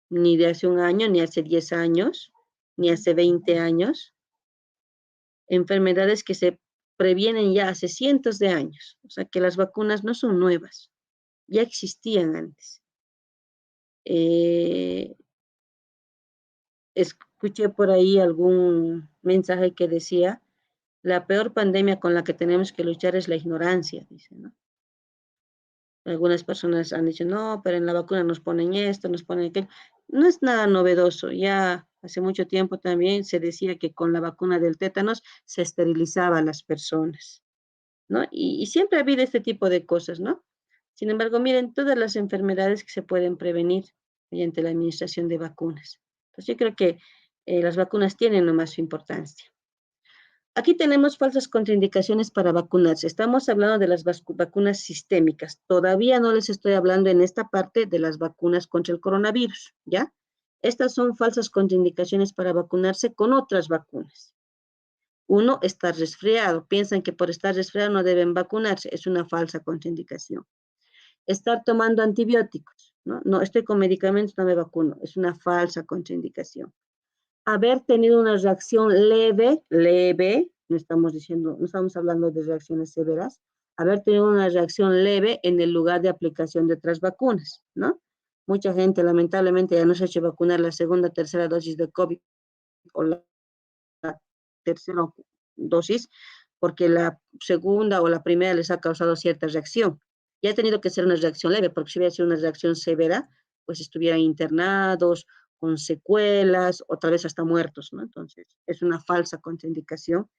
ni de hace un año, ni hace 10 años, ni hace 20 años. Enfermedades que se previenen ya hace cientos de años. O sea que las vacunas no son nuevas, ya existían antes. Escuché por ahí algún mensaje que decía, la peor pandemia con la que tenemos que luchar es la ignorancia, dice, ¿no? Algunas personas han dicho, no, pero en la vacuna nos ponen esto, nos ponen aquello. No es nada novedoso. Ya hace mucho tiempo también se decía que con la vacuna del tétanos se esterilizaba a las personas, ¿no? Y siempre ha habido este tipo de cosas, ¿no? Sin embargo, miren, todas las enfermedades que se pueden prevenir mediante la administración de vacunas. Entonces, yo creo que las vacunas tienen nomás su importancia. Aquí tenemos falsas contraindicaciones para vacunarse. Estamos hablando de las vacunas sistémicas. Todavía no les estoy hablando en esta parte de las vacunas contra el coronavirus, ¿ya? Estas son falsas contraindicaciones para vacunarse con otras vacunas. Uno, estar resfriado. Piensan que por estar resfriado no deben vacunarse. Es una falsa contraindicación. Estar tomando antibióticos, ¿no? No, estoy con medicamentos, no me vacuno. Es una falsa contraindicación. Haber tenido una reacción leve, no estamos diciendo, no estamos hablando de reacciones severas, haber tenido una reacción leve en el lugar de aplicación de otras vacunas, ¿no? Mucha gente lamentablemente ya no se ha hecho vacunar la segunda, tercera dosis de COVID o la tercera dosis porque la segunda o la primera les ha causado cierta reacción. Y ha tenido que ser una reacción leve, porque si hubiera sido una reacción severa, pues estuvieran internados, con secuelas, otra vez hasta muertos, ¿no? Entonces, es una falsa contraindicación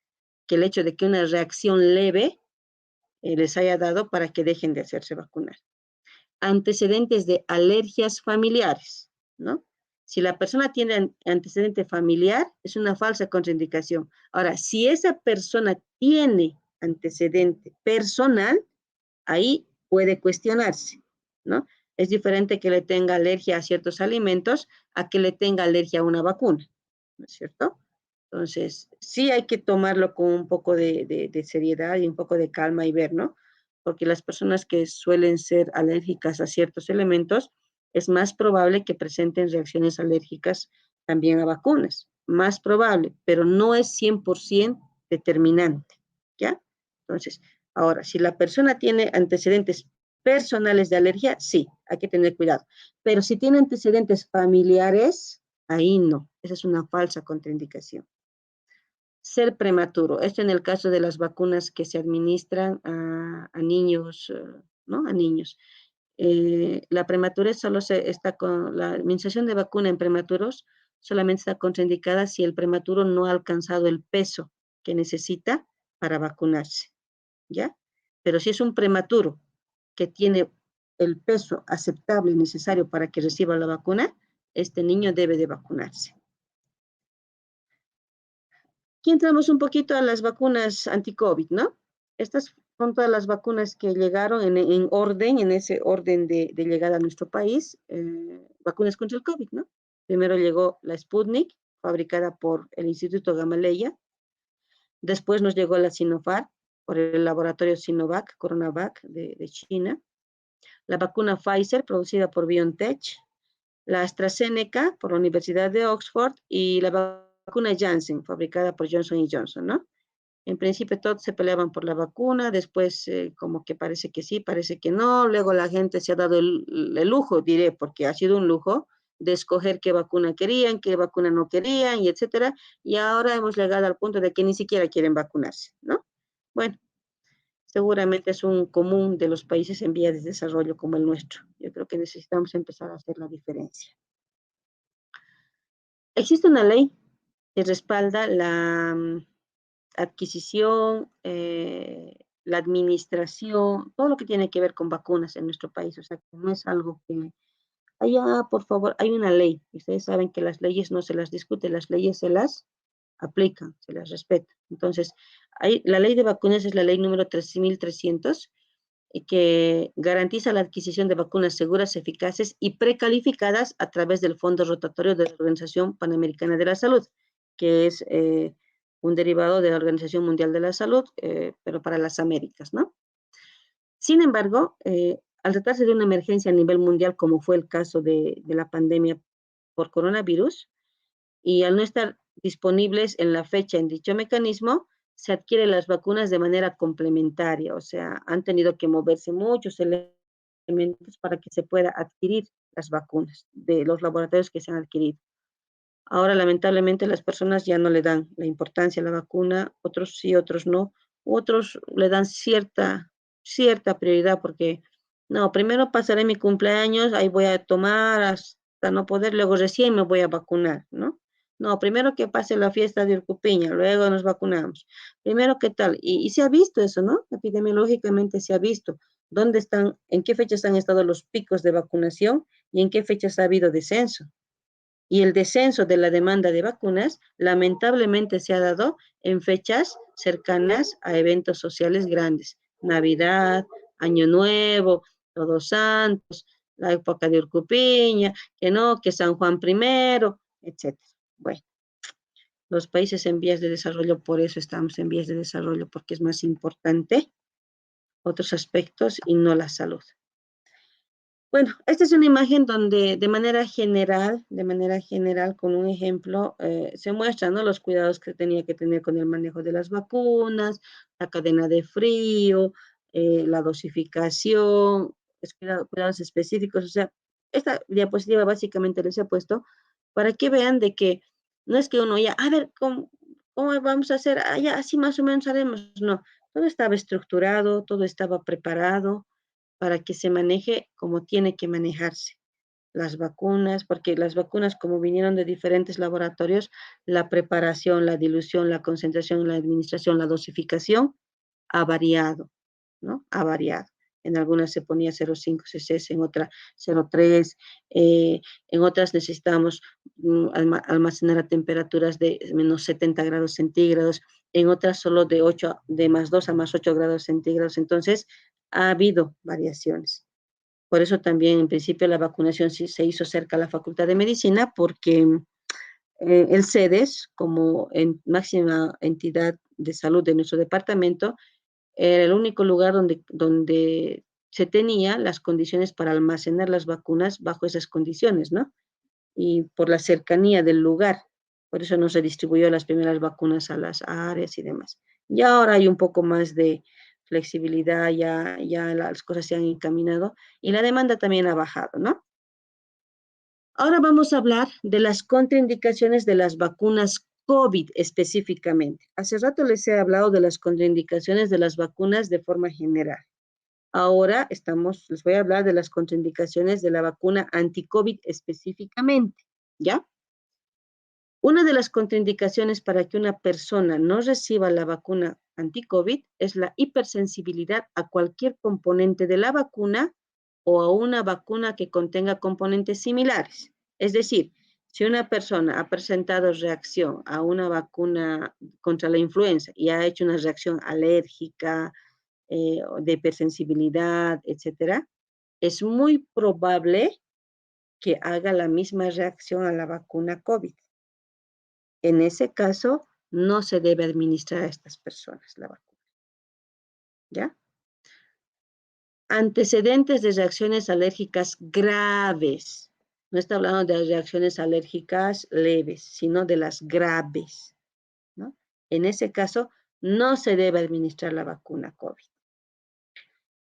que el hecho de que una reacción leve les haya dado para que dejen de hacerse vacunar. Antecedentes de alergias familiares, ¿no? Si la persona tiene antecedente familiar, es una falsa contraindicación. Ahora, si esa persona tiene antecedente personal, ahí puede cuestionarse, ¿no? Es diferente que le tenga alergia a ciertos alimentos a que le tenga alergia a una vacuna, ¿no es cierto? Entonces, sí hay que tomarlo con un poco de seriedad y un poco de calma y ver, ¿no? Porque las personas que suelen ser alérgicas a ciertos elementos, es más probable que presenten reacciones alérgicas también a vacunas. Más probable, pero no es 100% determinante, ¿ya? Entonces, ahora, si la persona tiene antecedentes personales de alergia, sí, hay que tener cuidado. Pero si tiene antecedentes familiares, ahí no. Esa es una falsa contraindicación. Ser prematuro. Esto en el caso de las vacunas que se administran a niños, ¿no? A niños. La prematurez solo está con la administración de vacuna en prematuros, solamente está contraindicada si el prematuro no ha alcanzado el peso que necesita para vacunarse, ¿ya? Pero si es un prematuro que tiene el peso aceptable y necesario para que reciba la vacuna, este niño debe de vacunarse. Aquí entramos un poquito a las vacunas anti-COVID, ¿no? Estas son todas las vacunas que llegaron en orden, en ese orden de llegada a nuestro país, vacunas contra el COVID, ¿no? Primero llegó la Sputnik, fabricada por el Instituto Gamaleya. Después nos llegó la Sinopharm, por el laboratorio Sinovac, Coronavac de China. La vacuna Pfizer, producida por BioNTech. La AstraZeneca, por la Universidad de Oxford. Y la vacuna Janssen, fabricada por Johnson Johnson, ¿no? En principio todos se peleaban por la vacuna, después como que parece que sí, parece que no, luego la gente se ha dado el lujo, diré, porque ha sido un lujo, de escoger qué vacuna querían, qué vacuna no querían, y etcétera, y ahora hemos llegado al punto de que ni siquiera quieren vacunarse, ¿no? Bueno, seguramente es un común de los países en vías de desarrollo como el nuestro. Yo creo que necesitamos empezar a hacer la diferencia. Existe una ley que respalda la adquisición, la administración, todo lo que tiene que ver con vacunas en nuestro país. O sea, que no es algo que, allá, por favor, hay una ley. Ustedes saben que las leyes no se las discute, las leyes se las aplican, se las respeta. Entonces, la ley de vacunas es la ley número 13.300, que garantiza la adquisición de vacunas seguras, eficaces y precalificadas a través del Fondo Rotatorio de la Organización Panamericana de la Salud, que es un derivado de la Organización Mundial de la Salud, pero para las Américas, ¿no? Sin embargo, al tratarse de una emergencia a nivel mundial, como fue el caso de la pandemia por coronavirus, y al no estar disponibles en la fecha en dicho mecanismo, se adquieren las vacunas de manera complementaria, o sea, han tenido que moverse muchos elementos para que se pueda adquirir las vacunas de los laboratorios que se han adquirido. Ahora, lamentablemente, las personas ya no le dan la importancia a la vacuna, otros sí, otros no, otros le dan cierta prioridad porque, no, primero pasaré mi cumpleaños, ahí voy a tomar hasta no poder, luego recién me voy a vacunar, ¿no? No, primero que pase la fiesta de Urcupiña, luego nos vacunamos. Primero, ¿qué tal? Y se ha visto eso, ¿no? Epidemiológicamente se ha visto dónde están, en qué fechas han estado los picos de vacunación y en qué fechas ha habido descenso. Y el descenso de la demanda de vacunas lamentablemente se ha dado en fechas cercanas a eventos sociales grandes, Navidad, Año Nuevo, Todos Santos, la época de Urcupiña, que no, que San Juan primero, etcétera. Bueno, los países en vías de desarrollo, por eso estamos en vías de desarrollo, porque es más importante otros aspectos y no la salud. Bueno, esta es una imagen donde de manera general, con un ejemplo, se muestran, ¿no?, los cuidados que tenía que tener con el manejo de las vacunas, la cadena de frío, la dosificación, cuidados específicos. O sea, esta diapositiva básicamente les he puesto para que vean de que no es que uno ya, a ver, ¿cómo vamos a hacer? Ah, ya, así más o menos haremos. No, todo estaba estructurado, todo estaba preparado para que se maneje como tiene que manejarse las vacunas, porque las vacunas, como vinieron de diferentes laboratorios, la preparación, la dilución, la concentración, la administración, la dosificación ha variado, ¿no? Ha variado. En algunas se ponía 0,5 cc, en otras 0,3, en otras necesitamos almacenar a temperaturas de menos 70 grados centígrados, en otras solo de más 2 a más 8 grados centígrados. Entonces, ha habido variaciones. Por eso también, en principio, la vacunación sí se hizo cerca a la Facultad de Medicina, porque el CEDES, como máxima entidad de salud de nuestro departamento, era el único lugar donde se tenía las condiciones para almacenar las vacunas bajo esas condiciones, ¿no? Y por la cercanía del lugar. Por eso no se distribuyó las primeras vacunas a las áreas y demás. Y ahora hay un poco más de flexibilidad, ya las cosas se han encaminado y la demanda también ha bajado, ¿no? Ahora vamos a hablar de las contraindicaciones de las vacunas COVID específicamente. Hace rato les he hablado de las contraindicaciones de las vacunas de forma general. Ahora les voy a hablar de las contraindicaciones de la vacuna anti-COVID específicamente, ¿ya? Una de las contraindicaciones para que una persona no reciba la vacuna anti-COVID es la hipersensibilidad a cualquier componente de la vacuna o a una vacuna que contenga componentes similares. Es decir, si una persona ha presentado reacción a una vacuna contra la influenza y ha hecho una reacción alérgica, de hipersensibilidad, etcétera, es muy probable que haga la misma reacción a la vacuna COVID. En ese caso, no se debe administrar a estas personas la vacuna. ¿Ya? Antecedentes de reacciones alérgicas graves. No está hablando de reacciones alérgicas leves, sino de las graves, ¿no? En ese caso, no se debe administrar la vacuna COVID.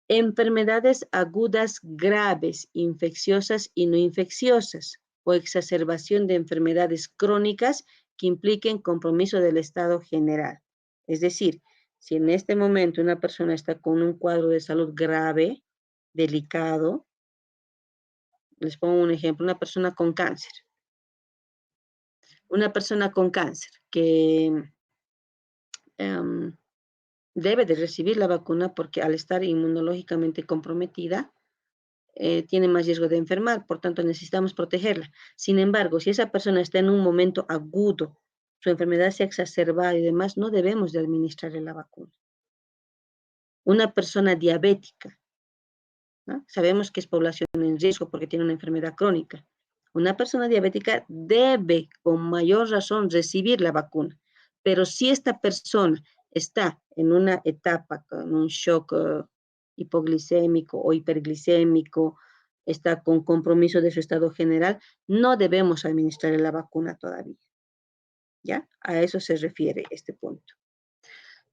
Enfermedades agudas graves, infecciosas y no infecciosas, o exacerbación de enfermedades crónicas que impliquen compromiso del estado general. Es decir, si en este momento una persona está con un cuadro de salud grave, delicado, les pongo un ejemplo, una persona con cáncer. Una persona con cáncer que debe de recibir la vacuna porque al estar inmunológicamente comprometida, tiene más riesgo de enfermar, por tanto necesitamos protegerla. Sin embargo, si esa persona está en un momento agudo, su enfermedad se ha exacerbado y demás, no debemos de administrarle la vacuna. Una persona diabética, ¿no? Sabemos que es población en riesgo porque tiene una enfermedad crónica. Una persona diabética debe, con mayor razón, recibir la vacuna. Pero si esta persona está en una etapa con un shock hipoglicémico o hiperglicémico, está con compromiso de su estado general, no debemos administrarle la vacuna todavía. ¿Ya? A eso se refiere este punto.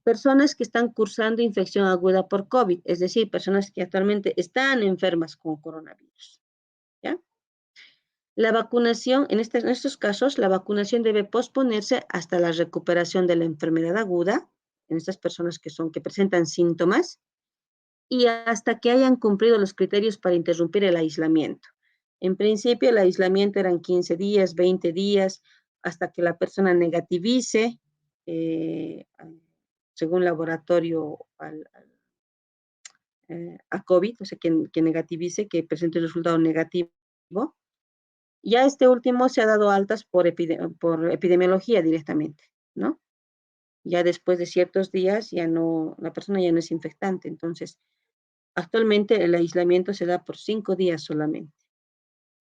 Personas que están cursando infección aguda por COVID, es decir, personas que actualmente están enfermas con coronavirus. ¿Ya? La vacunación, en estos casos, la vacunación debe posponerse hasta la recuperación de la enfermedad aguda, en estas personas que presentan síntomas, y hasta que hayan cumplido los criterios para interrumpir el aislamiento. En principio, el aislamiento eran 15 días, 20 días, hasta que la persona negativice, según laboratorio a COVID, o sea, que negativice, que presente el resultado negativo. Ya este último se ha dado altas por epidemiología directamente, ¿no? Ya después de ciertos días, la persona ya no es infectante. Entonces, actualmente el aislamiento se da por 5 días solamente,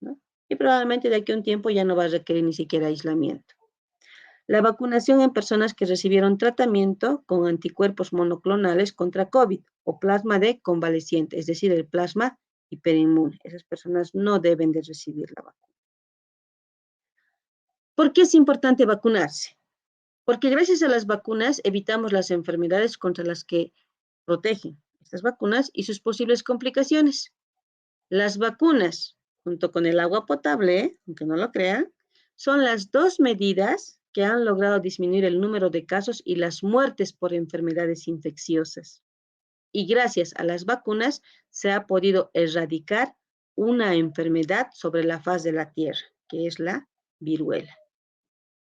¿no? Y probablemente de aquí a un tiempo ya no va a requerir ni siquiera aislamiento. La vacunación en personas que recibieron tratamiento con anticuerpos monoclonales contra COVID o plasma de convaleciente, es decir, el plasma hiperinmune. Esas personas no deben de recibir la vacuna. ¿Por qué es importante vacunarse? Porque gracias a las vacunas evitamos las enfermedades contra las que protegen estas vacunas y sus posibles complicaciones. Las vacunas, junto con el agua potable, aunque no lo crean, son las dos medidas que han logrado disminuir el número de casos y las muertes por enfermedades infecciosas. Y gracias a las vacunas se ha podido erradicar una enfermedad sobre la faz de la Tierra, que es la viruela.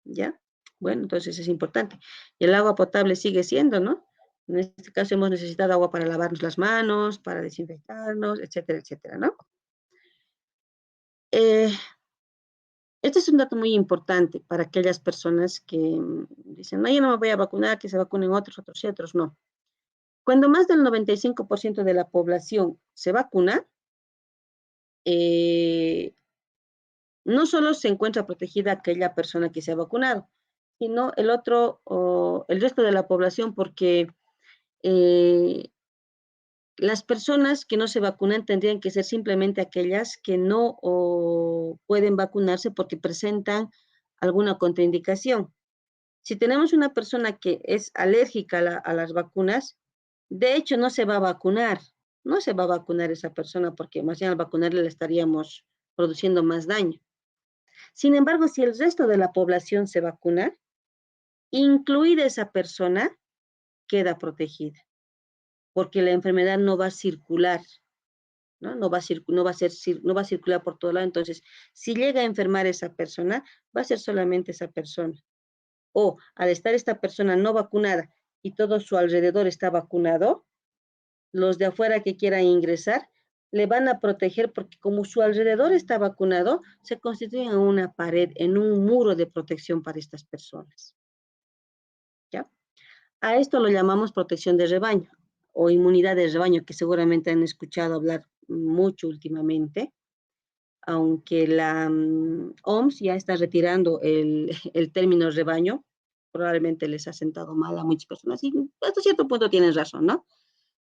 ¿Ya? Bueno, entonces es importante. Y el agua potable sigue siendo, ¿no? En este caso hemos necesitado agua para lavarnos las manos, para desinfectarnos, etcétera, etcétera, ¿no? Este es un dato muy importante para aquellas personas que dicen, no, yo no me voy a vacunar, que se vacunen otros y otros no. Cuando más del 95% de la población se vacuna, no solo se encuentra protegida aquella persona que se ha vacunado, sino el otro, o el resto de la población, porque las personas que no se vacunan tendrían que ser simplemente aquellas que no pueden vacunarse porque presentan alguna contraindicación. Si tenemos una persona que es alérgica a las vacunas, de hecho no se va a vacunar, no se va a vacunar esa persona porque más bien al vacunarle le estaríamos produciendo más daño. Sin embargo, si el resto de la población se vacuna, incluida esa persona, queda protegida, porque la enfermedad no va a circular, ¿no? No va a circular por todo lado. Entonces, si llega a enfermar esa persona, va a ser solamente esa persona. O al estar esta persona no vacunada y todo su alrededor está vacunado, los de afuera que quieran ingresar le van a proteger porque como su alrededor está vacunado, se constituye en una pared, en un muro de protección para estas personas. ¿Ya? A esto lo llamamos protección de rebaño o inmunidad de rebaño, que seguramente han escuchado hablar mucho últimamente, aunque la OMS ya está retirando el término rebaño, probablemente les ha sentado mal a muchas personas y hasta cierto punto tienen razón, ¿no?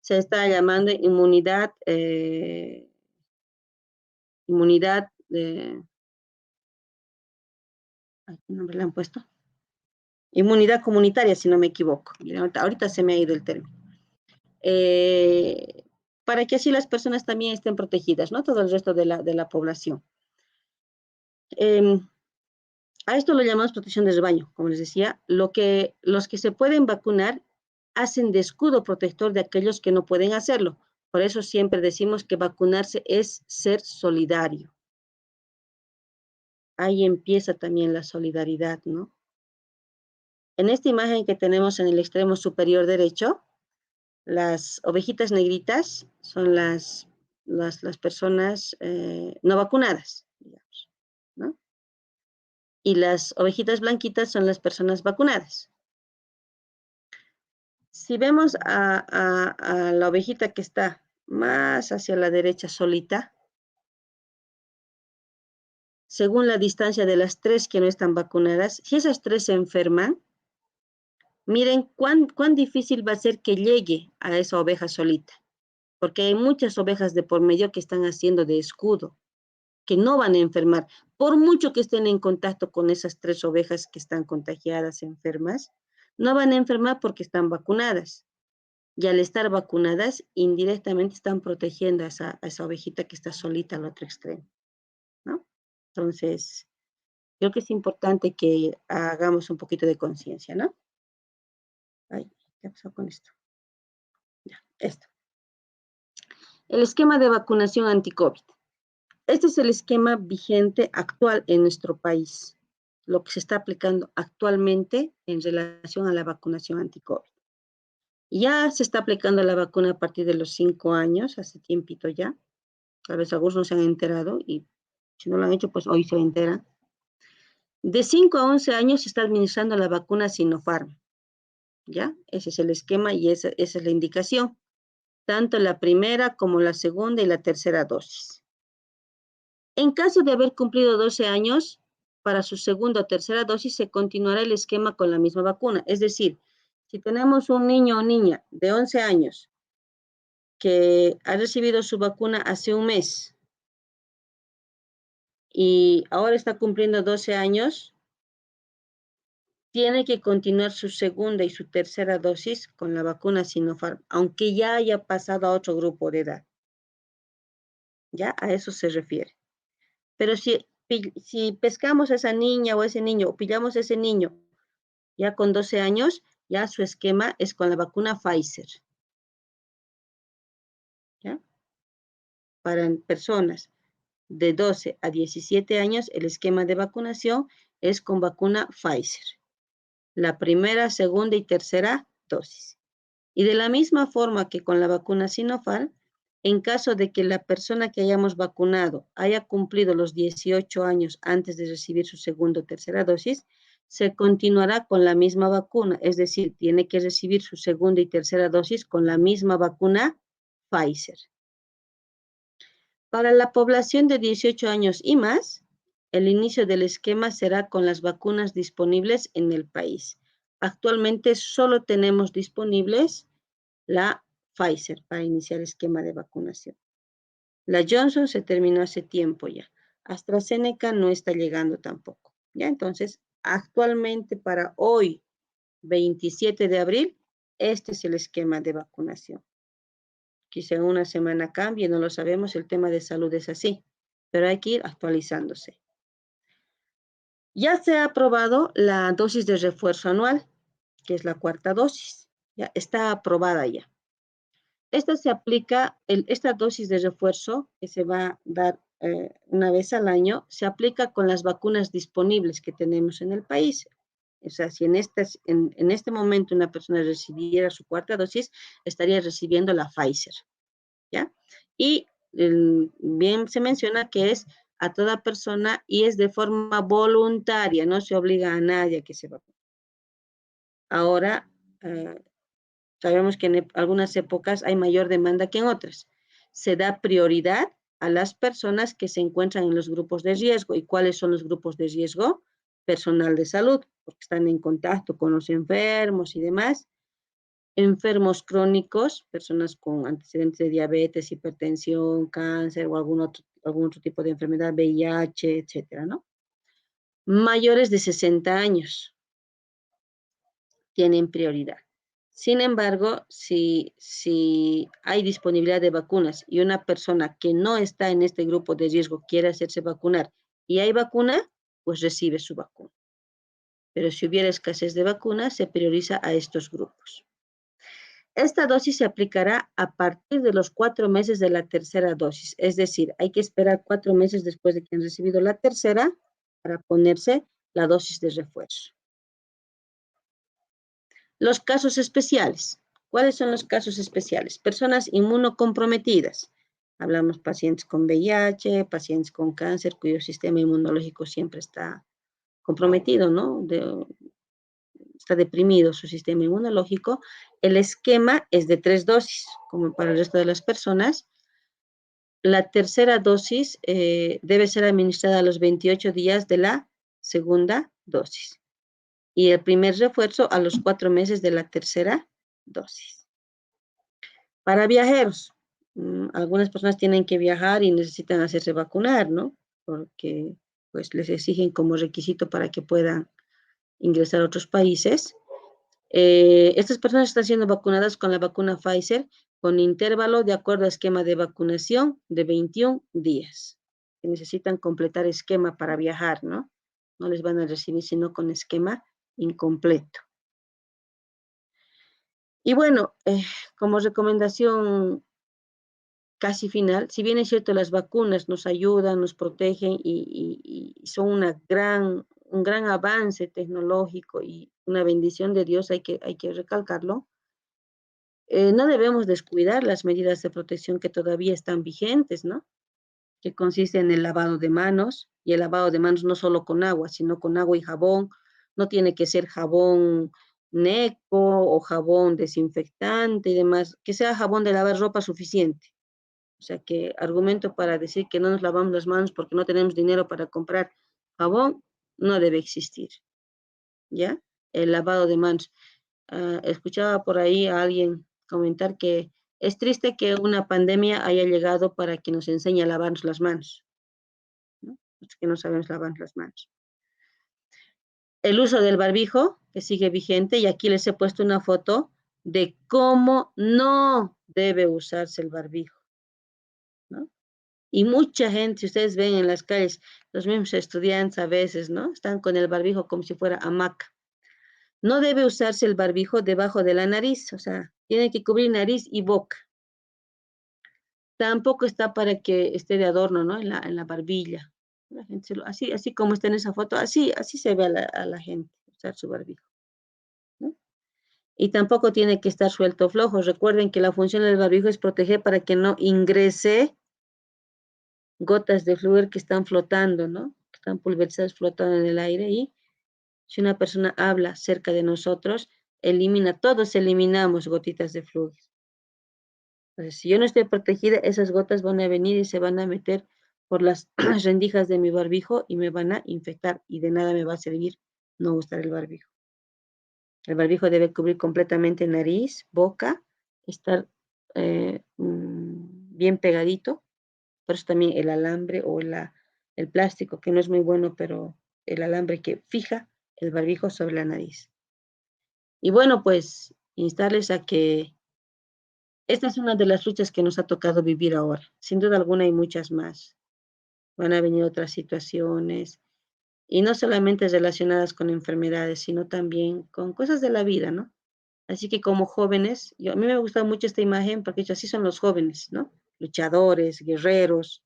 Se está llamando inmunidad de, ¿qué nombre le han puesto? Inmunidad comunitaria, si no me equivoco. Ahorita se me ha ido el término. Para que así las personas también estén protegidas, ¿no? Todo el resto de la población. A esto lo llamamos protección de rebaño, como les decía, los que se pueden vacunar hacen de escudo protector de aquellos que no pueden hacerlo. Por eso siempre decimos que vacunarse es ser solidario. Ahí empieza también la solidaridad, ¿no? En esta imagen que tenemos en el extremo superior derecho, las ovejitas negritas son las personas no vacunadas, digamos, ¿no? Y las ovejitas blanquitas son las personas vacunadas. Si vemos a la ovejita que está más hacia la derecha solita, según la distancia de las 3 que no están vacunadas, si esas 3 se enferman, miren cuán difícil va a ser que llegue a esa oveja solita, porque hay muchas ovejas de por medio que están haciendo de escudo, que no van a enfermar, por mucho que estén en contacto con esas 3 ovejas que están contagiadas, enfermas, no van a enfermar porque están vacunadas. Y al estar vacunadas, indirectamente están protegiendo a esa ovejita que está solita al otro extremo, ¿no? Entonces, creo que es importante que hagamos un poquito de conciencia, ¿no? Ay, ¿qué pasó con esto? Ya, esto. El esquema de vacunación anti-COVID. Este es el esquema vigente actual en nuestro país, lo que se está aplicando actualmente en relación a la vacunación anti-COVID. Ya se está aplicando la vacuna a partir de los 5 años, hace tiempito ya. Tal vez algunos no se han enterado y si no lo han hecho, pues hoy se enteran. De 5 a 11 años se está administrando la vacuna Sinopharm, ¿ya? Ese es el esquema y esa es la indicación, tanto la primera como la segunda y la tercera dosis. En caso de haber cumplido 12 años, para su segunda o tercera dosis se continuará el esquema con la misma vacuna. Es decir, si tenemos un niño o niña de 11 años que ha recibido su vacuna hace un mes y ahora está cumpliendo 12 años, tiene que continuar su segunda y su tercera dosis con la vacuna Sinopharm, aunque ya haya pasado a otro grupo de edad. Ya a eso se refiere. Pero si pescamos a esa niña o ese niño, o pillamos a ese niño ya con 12 años, ya su esquema es con la vacuna Pfizer. ¿Ya? Para personas de 12 a 17 años, el esquema de vacunación es con vacuna Pfizer. La primera, segunda y tercera dosis. Y de la misma forma que con la vacuna Sinopharm, en caso de que la persona que hayamos vacunado haya cumplido los 18 años antes de recibir su segunda o tercera dosis, se continuará con la misma vacuna, es decir, tiene que recibir su segunda y tercera dosis con la misma vacuna Pfizer. Para la población de 18 años y más, El inicio del esquema será con las vacunas disponibles en el país. Actualmente solo tenemos disponibles la Pfizer para iniciar esquema de vacunación. La Johnson se terminó hace tiempo ya. AstraZeneca no está llegando tampoco. ¿Ya? Entonces, actualmente para hoy, 27 de abril, este es el esquema de vacunación. Quizá en una semana cambie, no lo sabemos, el tema de salud es así, pero hay que ir actualizándose. Ya se ha aprobado la dosis de refuerzo anual, que es la cuarta dosis. Ya está aprobada ya. Esta se aplica, esta dosis de refuerzo que se va a dar una vez al año, se aplica con las vacunas disponibles que tenemos en el país. O sea, si en este momento una persona recibiera su cuarta dosis, estaría recibiendo la Pfizer, ¿ya? Y bien se menciona que es a toda persona y es de forma voluntaria, no se obliga a nadie a que se vacune. Ahora, sabemos que en algunas épocas hay mayor demanda que en otras. Se da prioridad a las personas que se encuentran en los grupos de riesgo. ¿Y cuáles son los grupos de riesgo? Personal de salud, porque están en contacto con los enfermos y demás. Enfermos crónicos, personas con antecedentes de diabetes, hipertensión, cáncer o algún otro tipo de enfermedad, VIH, etcétera, ¿no? Mayores de 60 años tienen prioridad. Sin embargo, si hay disponibilidad de vacunas y una persona que no está en este grupo de riesgo quiere hacerse vacunar y hay vacuna, pues recibe su vacuna. Pero si hubiera escasez de vacunas, se prioriza a estos grupos. Esta dosis se aplicará a partir de los 4 meses de la tercera dosis, es decir, hay que esperar 4 meses después de que han recibido la tercera para ponerse la dosis de refuerzo. Los casos especiales. ¿Cuáles son los casos especiales? Personas inmunocomprometidas. Hablamos pacientes con VIH, pacientes con cáncer, cuyo sistema inmunológico siempre está comprometido, ¿no? Está deprimido su sistema inmunológico. El esquema es de 3 dosis, como para el resto de las personas. La tercera dosis debe ser administrada a los 28 días de la segunda dosis. Y el primer refuerzo a los 4 meses de la tercera dosis. Para viajeros, algunas personas tienen que viajar y necesitan hacerse vacunar, ¿no? Porque pues les exigen como requisito para que puedan ingresar a otros países. Estas personas están siendo vacunadas con la vacuna Pfizer con intervalo de acuerdo a esquema de vacunación de 21 días. Que necesitan completar esquema para viajar, ¿no? No les van a recibir sino con esquema incompleto. Y bueno, como recomendación casi final, si bien es cierto las vacunas nos ayudan, nos protegen y son un gran avance tecnológico y una bendición de Dios, hay que recalcarlo, no debemos descuidar las medidas de protección que todavía están vigentes, ¿no? Que consiste en el lavado de manos, y el lavado de manos no solo con agua, sino con agua y jabón. No tiene que ser jabón neco o jabón desinfectante y demás, que sea jabón de lavar ropa suficiente. O sea que argumento para decir que no nos lavamos las manos porque no tenemos dinero para comprar jabón no debe existir, ¿ya? El lavado de manos. Escuchaba por ahí a alguien comentar que es triste que una pandemia haya llegado para que nos enseñe a lavarnos las manos, ¿no? Es que no sabemos lavarnos las manos. El uso del barbijo, que sigue vigente, y aquí les he puesto una foto de cómo no debe usarse el barbijo, ¿no? Y mucha gente, ustedes ven en las calles, los mismos estudiantes a veces, ¿no? Están con el barbijo como si fuera hamaca. No debe usarse el barbijo debajo de la nariz, o sea, tiene que cubrir nariz y boca. Tampoco está para que esté de adorno, ¿no? En la barbilla. La gente así como está en esa foto, así se ve a la gente usar su barbijo, ¿no? Y tampoco tiene que estar suelto flojo. Recuerden que la función del barbijo es proteger para que no ingrese gotas de flúor que están flotando, ¿no? Que están pulverizadas flotando en el aire y si una persona habla cerca de nosotros, todos eliminamos gotitas de flúor. Entonces, si yo no estoy protegida, esas gotas van a venir y se van a meter por las rendijas de mi barbijo y me van a infectar y de nada me va a servir no usar el barbijo. El barbijo debe cubrir completamente nariz, boca, estar bien pegadito. Por eso también el alambre o el plástico, que no es muy bueno, pero el alambre que fija el barbijo sobre la nariz. Y bueno, pues instarles a que esta es una de las luchas que nos ha tocado vivir ahora. Sin duda alguna hay muchas más. Van a venir otras situaciones y no solamente relacionadas con enfermedades, sino también con cosas de la vida, ¿no? Así que como jóvenes, a mí me ha gustado mucho esta imagen porque así son los jóvenes, ¿no? Luchadores, guerreros,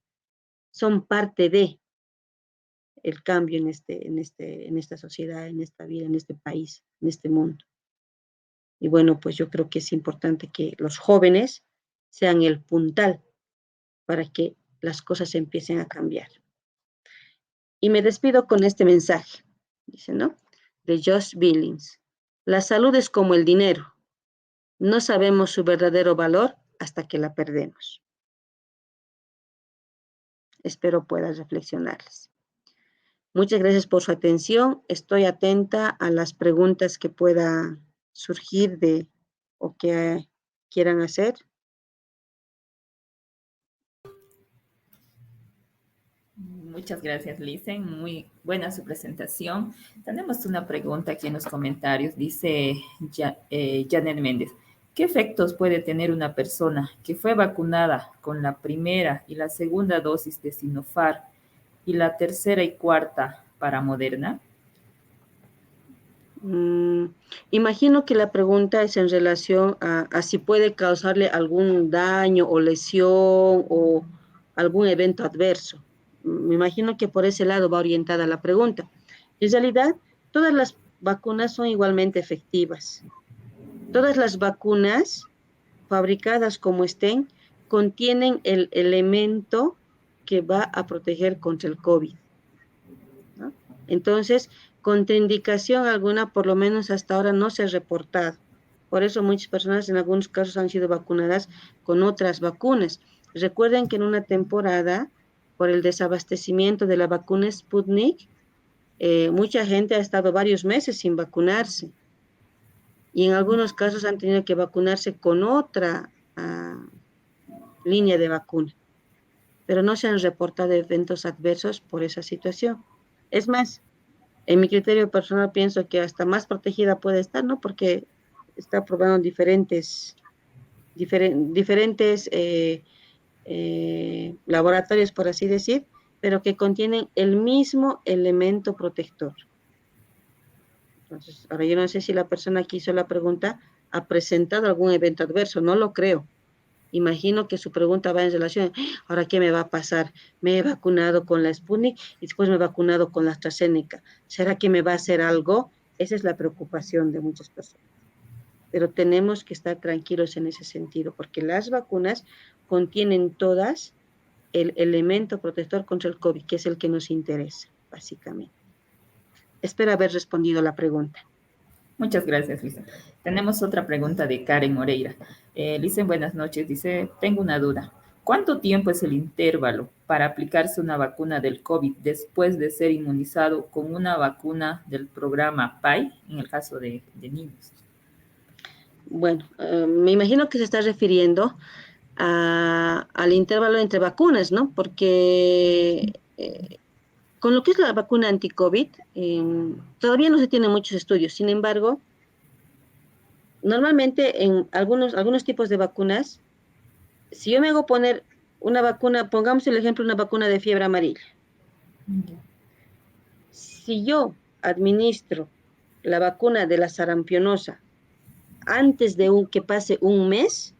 son parte de el cambio en esta sociedad, en esta vida, en este país, en este mundo. Y bueno, pues yo creo que es importante que los jóvenes sean el puntal para que las cosas empiecen a cambiar. Y me despido con este mensaje, dice, ¿no? De Josh Billings. La salud es como el dinero. No sabemos su verdadero valor hasta que la perdemos. Espero puedas reflexionarles. Muchas gracias por su atención. Estoy atenta a las preguntas que pueda surgir o que quieran hacer. Muchas gracias, Lisen. Muy buena su presentación. Tenemos una pregunta aquí en los comentarios. Dice Janet Méndez. ¿Qué efectos puede tener una persona que fue vacunada con la primera y la segunda dosis de Sinopharm y la tercera y cuarta para Moderna? Imagino que la pregunta es en relación a si puede causarle algún daño o lesión o algún evento adverso. Me imagino que por ese lado va orientada la pregunta. En realidad, todas las vacunas son igualmente efectivas. Todas las vacunas, fabricadas como estén, contienen el elemento que va a proteger contra el COVID, ¿no? Entonces, contraindicación alguna, por lo menos hasta ahora, no se ha reportado. Por eso muchas personas en algunos casos han sido vacunadas con otras vacunas. Recuerden que en una temporada, por el desabastecimiento de la vacuna Sputnik, mucha gente ha estado varios meses sin vacunarse y en algunos casos han tenido que vacunarse con otra línea de vacuna, pero no se han reportado eventos adversos por esa situación. Es más, en mi criterio personal pienso que hasta más protegida puede estar, ¿no? Porque está probando diferentes laboratorios, por así decir, pero que contienen el mismo elemento protector. Entonces, ahora yo no sé si la persona que hizo la pregunta ha presentado algún evento adverso, no lo creo. Imagino que su pregunta va en relación, ahora qué me va a pasar, me he vacunado con la Sputnik y después me he vacunado con la AstraZeneca, ¿será que me va a hacer algo? Esa es la preocupación de muchas personas. Pero tenemos que estar tranquilos en ese sentido, porque las vacunas contienen todas el elemento protector contra el COVID, que es el que nos interesa, básicamente. Espero haber respondido la pregunta. Muchas gracias, Lisen. Tenemos otra pregunta de Karen Moreira. Lisen, buenas noches. Dice, tengo una duda. ¿Cuánto tiempo es el intervalo para aplicarse una vacuna del COVID después de ser inmunizado con una vacuna del programa PAI, en el caso de niños? Bueno, me imagino que se está refiriendo al intervalo entre vacunas, ¿no? Porque con lo que es la vacuna anti-COVID, todavía no se tienen muchos estudios. Sin embargo, normalmente en algunos tipos de vacunas, si yo me hago poner una vacuna, pongamos el ejemplo, una vacuna de fiebre amarilla. Si yo administro la vacuna de la sarampionosa antes de que pase un mes,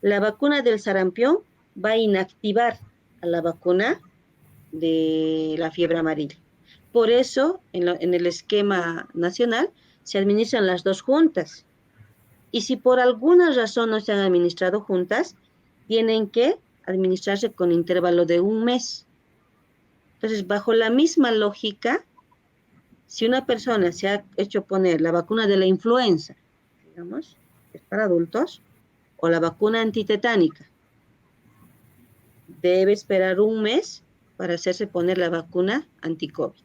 la vacuna del sarampión va a inactivar a la vacuna de la fiebre amarilla. Por eso, en el esquema nacional, se administran las dos juntas. Y si por alguna razón no se han administrado juntas, tienen que administrarse con intervalo de un mes. Entonces, bajo la misma lógica, si una persona se ha hecho poner la vacuna de la influenza, digamos, que es para adultos, o la vacuna antitetánica, debe esperar un mes para hacerse poner la vacuna anti-COVID.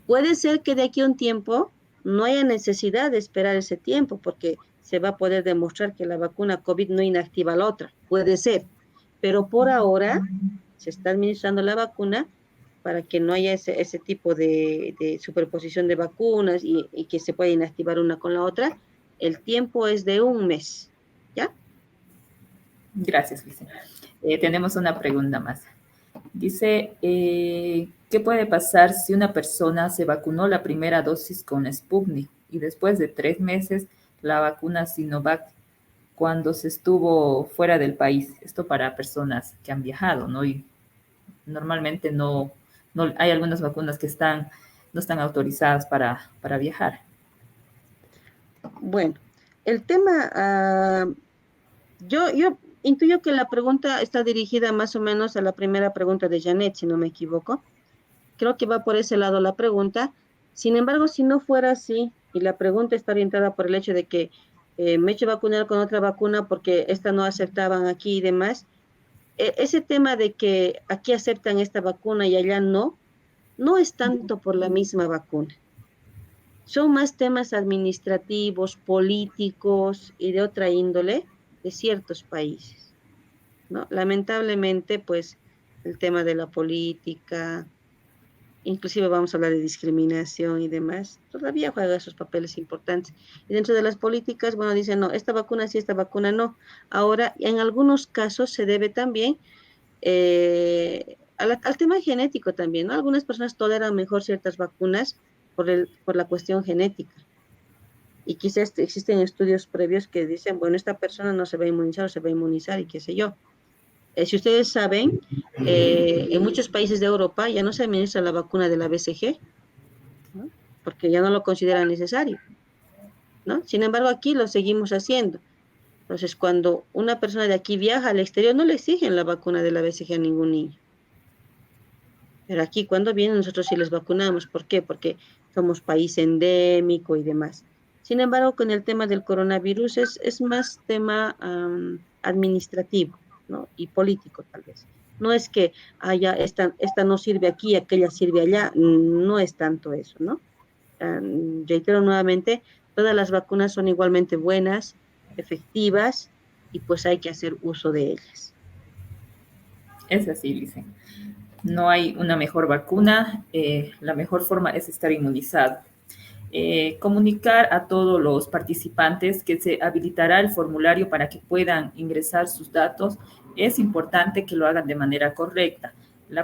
Puede ser que de aquí a un tiempo no haya necesidad de esperar ese tiempo porque se va a poder demostrar que la vacuna COVID no inactiva la otra. Puede ser, pero por ahora se está administrando la vacuna para que no haya ese tipo de superposición de vacunas y que se pueda inactivar una con la otra. El tiempo es de 1 mes, ¿ya? Gracias, Luis. Tenemos una pregunta más. Dice, ¿qué puede pasar si una persona se vacunó la primera dosis con Sputnik y después de 3 meses la vacuna Sinovac cuando se estuvo fuera del país? Esto para personas que han viajado, ¿no? Y normalmente no hay algunas vacunas que no están autorizadas para viajar. Bueno, el tema, yo intuyo que la pregunta está dirigida más o menos a la primera pregunta de Janet, si no me equivoco. Creo que va por ese lado la pregunta. Sin embargo, si no fuera así, y la pregunta está orientada por el hecho de que me he hecho vacunar con otra vacuna porque esta no aceptaban aquí y demás, ese tema de que aquí aceptan esta vacuna y allá no, no es tanto por la misma vacuna. Son más temas administrativos, políticos y de otra índole de ciertos países, ¿no? Lamentablemente, pues el tema de la política, inclusive vamos a hablar de discriminación y demás, todavía juega esos papeles importantes. Y dentro de las políticas, bueno, dicen, no, esta vacuna sí, esta vacuna no. Ahora, en algunos casos se debe también al tema genético también, ¿no? Algunas personas toleran mejor ciertas vacunas por la cuestión genética. Y quizás existen estudios previos que dicen, bueno, esta persona no se va a inmunizar o se va a inmunizar y qué sé yo. Si ustedes saben, en muchos países de Europa ya no se administra la vacuna de la BCG, ¿no? Porque ya no lo consideran necesario, ¿no? Sin embargo, aquí lo seguimos haciendo. Entonces, cuando una persona de aquí viaja al exterior, no le exigen la vacuna de la BCG a ningún niño. Pero aquí cuando vienen nosotros sí les vacunamos. ¿Por qué? Porque somos país endémico y demás. Sin embargo, con el tema del coronavirus es más tema administrativo, ¿no? Y político tal vez. No es que haya esta no sirve aquí, aquella sirve allá. No es tanto eso, ¿no? Reitero nuevamente, todas las vacunas son igualmente buenas, efectivas, y pues hay que hacer uso de ellas. Es así, dicen. No hay una mejor vacuna, la mejor forma es estar inmunizado. Comunicar a todos los participantes que se habilitará el formulario para que puedan ingresar sus datos. Es importante que lo hagan de manera correcta.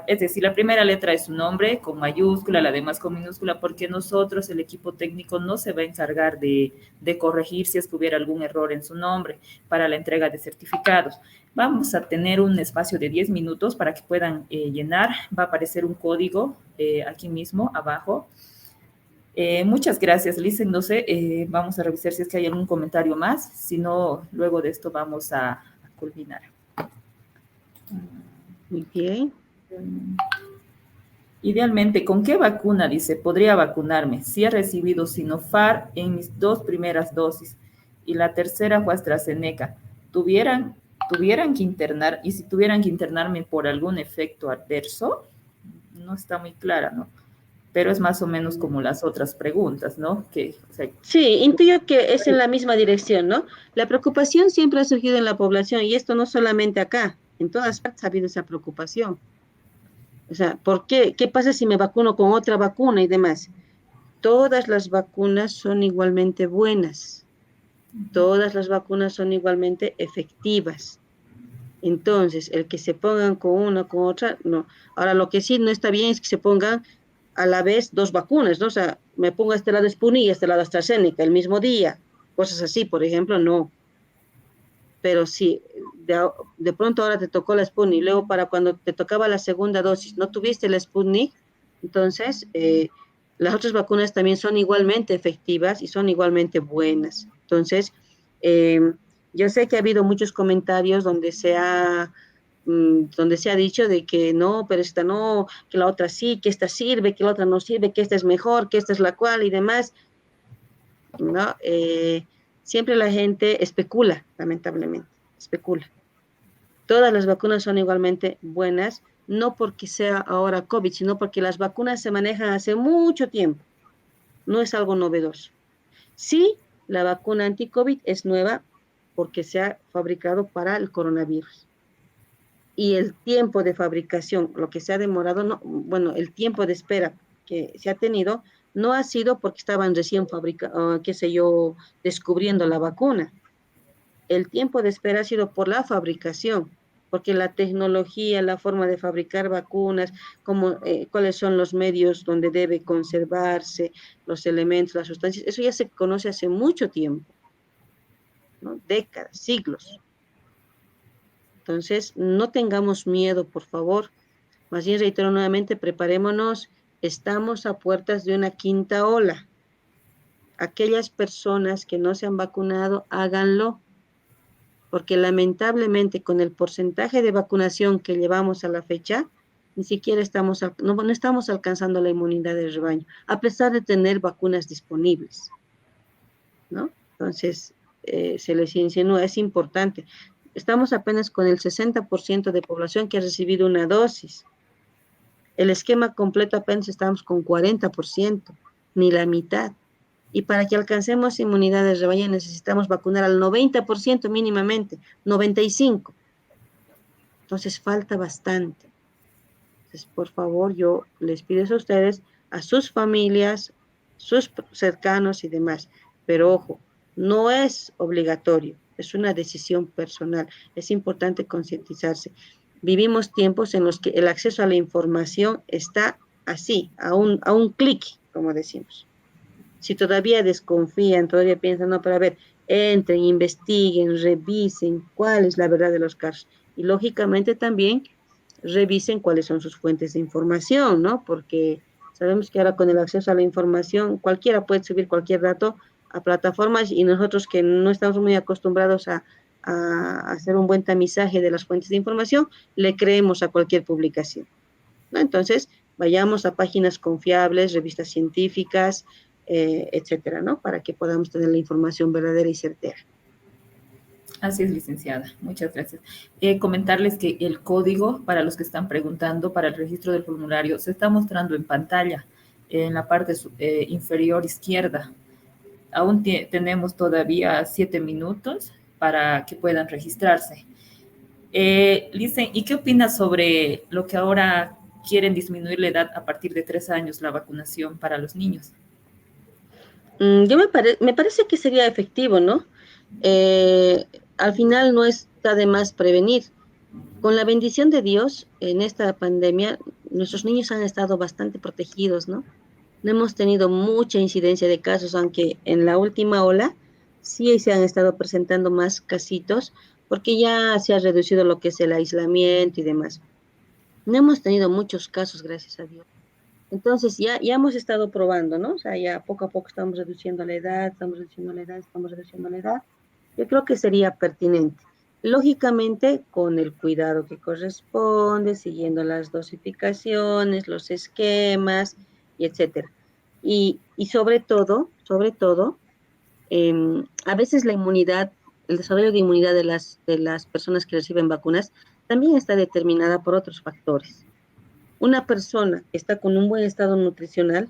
Es decir, la primera letra es su nombre con mayúscula, la demás con minúscula, porque nosotros, el equipo técnico, no se va a encargar de corregir si es que hubiera algún error en su nombre para la entrega de certificados. Vamos a tener un espacio de 10 minutos para que puedan llenar. Va a aparecer un código aquí mismo, abajo. Muchas gracias, Liz. No sé, vamos a revisar si es que hay algún comentario más. Si no, luego de esto vamos a culminar. Muy bien. Idealmente, ¿con qué vacuna? Dice, podría vacunarme. Si he recibido Sinopharm en mis 2 primeras dosis y la tercera fue AstraZeneca. ¿Tuvieran que internar? Y si tuvieran que internarme por algún efecto adverso, no está muy clara, ¿no? Pero es más o menos como las otras preguntas, ¿no? Sí, intuyo que es en la misma dirección, ¿no? La preocupación siempre ha surgido en la población y esto no solamente acá, en todas partes ha habido esa preocupación. O sea, ¿por qué? ¿Qué pasa si me vacuno con otra vacuna y demás? Todas las vacunas son igualmente buenas, todas las vacunas son igualmente efectivas. Entonces, el que se pongan con una, con otra, no. Ahora, lo que sí no está bien es que se pongan a la vez 2 vacunas, ¿no? O sea, me pongo a este lado Sputnik y a este lado AstraZeneca el mismo día. Cosas así, por ejemplo, no. Pero sí, de pronto ahora te tocó la Sputnik, luego para cuando te tocaba la segunda dosis, no tuviste la Sputnik, entonces las otras vacunas también son igualmente efectivas y son igualmente buenas. Entonces, eh, yo sé que ha habido muchos comentarios donde se ha dicho de que no, pero esta no, que la otra sí, que esta sirve, que la otra no sirve, que esta es mejor, que esta es la cual y demás, ¿no? Siempre la gente especula, lamentablemente, especula. Todas las vacunas son igualmente buenas, no porque sea ahora COVID, sino porque las vacunas se manejan hace mucho tiempo, no es algo novedoso. Sí, la vacuna anti-COVID es nueva porque se ha fabricado para el coronavirus. Y el tiempo de fabricación, lo que se ha demorado, no, bueno, el tiempo de espera que se ha tenido no ha sido porque estaban recién fabricando, qué sé yo, descubriendo la vacuna. El tiempo de espera ha sido por la fabricación, porque la tecnología, la forma de fabricar vacunas, cuáles son los medios donde debe conservarse los elementos, las sustancias, eso ya se conoce hace mucho tiempo, ¿no? Décadas, siglos. Entonces, no tengamos miedo, por favor. Más bien, reitero nuevamente, preparémonos. Estamos a puertas de una quinta ola. Aquellas personas que no se han vacunado, háganlo, porque lamentablemente con el porcentaje de vacunación que llevamos a la fecha, ni siquiera no estamos alcanzando la inmunidad de rebaño, a pesar de tener vacunas disponibles, ¿no? Entonces, se les insinúa, es importante. Estamos apenas con el 60% de población que ha recibido una dosis. El esquema completo apenas estamos con 40%, ni la mitad. Y para que alcancemos inmunidad de rebaño necesitamos vacunar al 90% mínimamente, 95%. Entonces falta bastante. Entonces, por favor, yo les pido a ustedes, a sus familias, sus cercanos y demás. Pero ojo, no es obligatorio, es una decisión personal. Es importante concientizarse. Vivimos tiempos en los que el acceso a la información está así, a un clic, como decimos. Si todavía desconfían, todavía piensan, no, pero a ver, entren, investiguen, revisen cuál es la verdad de los casos. Y lógicamente también revisen cuáles son sus fuentes de información, ¿no? Porque sabemos que ahora con el acceso a la información, cualquiera puede subir cualquier dato a plataformas y nosotros que no estamos muy acostumbrados a hacer un buen tamizaje de las fuentes de información, le creemos a cualquier publicación, ¿no? Entonces, vayamos a páginas confiables, revistas científicas, etcétera, ¿no? Para que podamos tener la información verdadera y certera. Así es, licenciada. Muchas gracias. Comentarles que el código, para los que están preguntando, para el registro del formulario, se está mostrando en pantalla, en la parte inferior izquierda. Aún tenemos todavía 7 minutos para que puedan registrarse. Licen, ¿y qué opinas sobre lo que ahora quieren disminuir la edad a partir de 3 años, la vacunación para los niños? Me parece que sería efectivo, ¿no? Al final no está de más prevenir. Con la bendición de Dios, en esta pandemia, nuestros niños han estado bastante protegidos, ¿no? No hemos tenido mucha incidencia de casos, aunque en la última ola sí se han estado presentando más casitos, porque ya se ha reducido lo que es el aislamiento y demás. No hemos tenido muchos casos, gracias a Dios. Entonces ya hemos estado probando, ¿no? O sea, ya poco a poco estamos reduciendo la edad, estamos reduciendo la edad, estamos reduciendo la edad. Yo creo que sería pertinente. Lógicamente, con el cuidado que corresponde, siguiendo las dosificaciones, los esquemas, y etcétera. Y sobre todo, a veces la inmunidad, el desarrollo de inmunidad de las personas que reciben vacunas también está determinada por otros factores. Una persona que está con un buen estado nutricional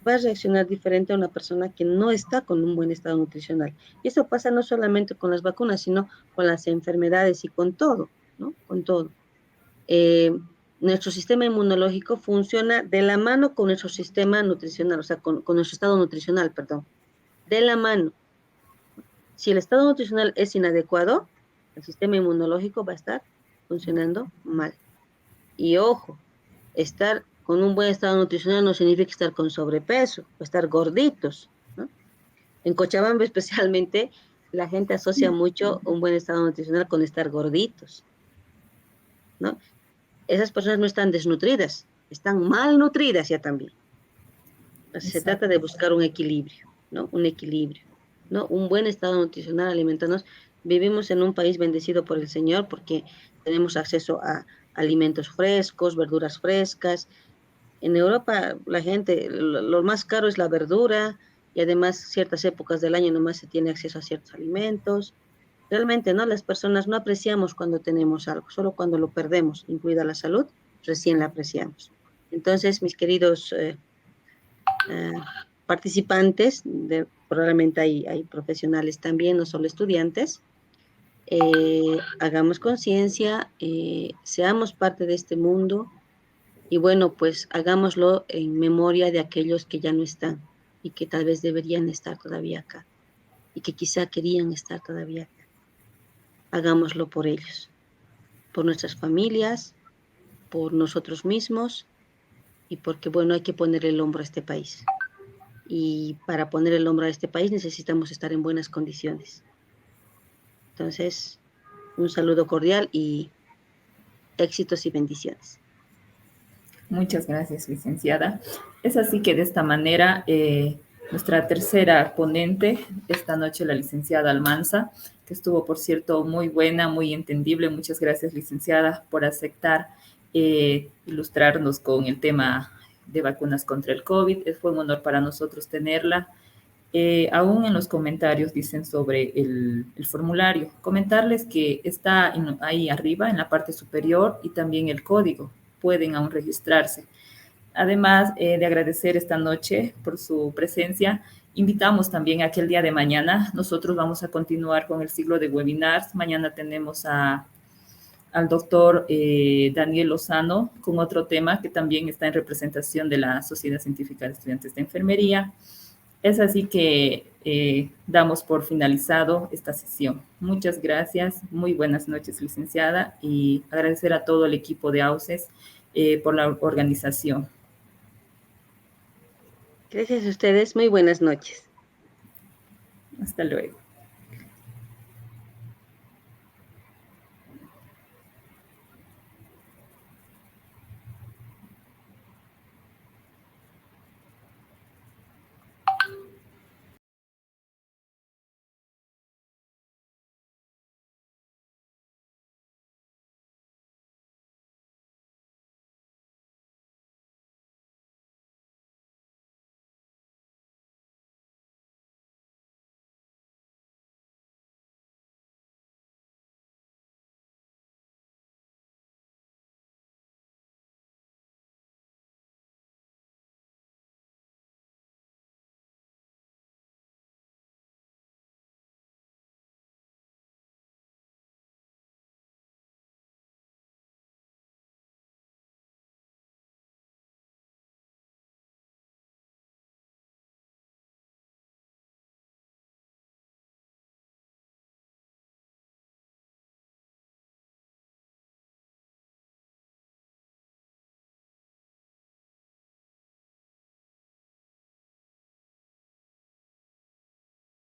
va a reaccionar diferente a una persona que no está con un buen estado nutricional. Y eso pasa no solamente con las vacunas, sino con las enfermedades y con todo, ¿no? Con todo. Eh, Nuestro sistema inmunológico funciona de la mano con nuestro sistema nutricional, o sea, con nuestro estado nutricional, perdón, de la mano. Si el estado nutricional es inadecuado, el sistema inmunológico va a estar funcionando mal. Y ojo, estar con un buen estado nutricional no significa estar con sobrepeso o estar gorditos, ¿no? En Cochabamba especialmente, la gente asocia mucho un buen estado nutricional con estar gorditos, ¿no? Esas personas no están desnutridas, están malnutridas ya también. Entonces se Exacto. trata de buscar un equilibrio, ¿no? Un equilibrio, ¿no? Un buen estado nutricional, alimentarnos. Vivimos en un país bendecido por el Señor porque tenemos acceso a alimentos frescos, verduras frescas. En Europa la gente, lo más caro es la verdura y además ciertas épocas del año nomás se tiene acceso a ciertos alimentos. Realmente, ¿no? Las personas no apreciamos cuando tenemos algo, solo cuando lo perdemos, incluida la salud, recién la apreciamos. Entonces, mis queridos participantes, probablemente hay profesionales también, no solo estudiantes, hagamos conciencia, seamos parte de este mundo y bueno, pues hagámoslo en memoria de aquellos que ya no están y que tal vez deberían estar todavía acá y que quizá querían estar todavía acá. Hagámoslo por ellos, por nuestras familias, por nosotros mismos y porque, bueno, hay que poner el hombro a este país. Y para poner el hombro a este país necesitamos estar en buenas condiciones. Entonces, un saludo cordial y éxitos y bendiciones. Muchas gracias, licenciada. Es así que de esta manera, nuestra tercera ponente esta noche, la licenciada Almanza, que estuvo, por cierto, muy buena, muy entendible. Muchas gracias, licenciada, por aceptar ilustrarnos con el tema de vacunas contra el COVID. Fue un honor para nosotros tenerla. Aún en los comentarios dicen sobre el formulario. Comentarles que está ahí arriba, en la parte superior, y también el código. Pueden aún registrarse. Además de agradecer esta noche por su presencia, invitamos también a que el día de mañana nosotros vamos a continuar con el ciclo de webinars. Mañana tenemos al doctor Daniel Lozano con otro tema que también está en representación de la Sociedad Científica de Estudiantes de Enfermería. Es así que damos por finalizado esta sesión. Muchas gracias, muy buenas noches, licenciada, y agradecer a todo el equipo de AUCES por la organización. Gracias a ustedes, muy buenas noches. Hasta luego.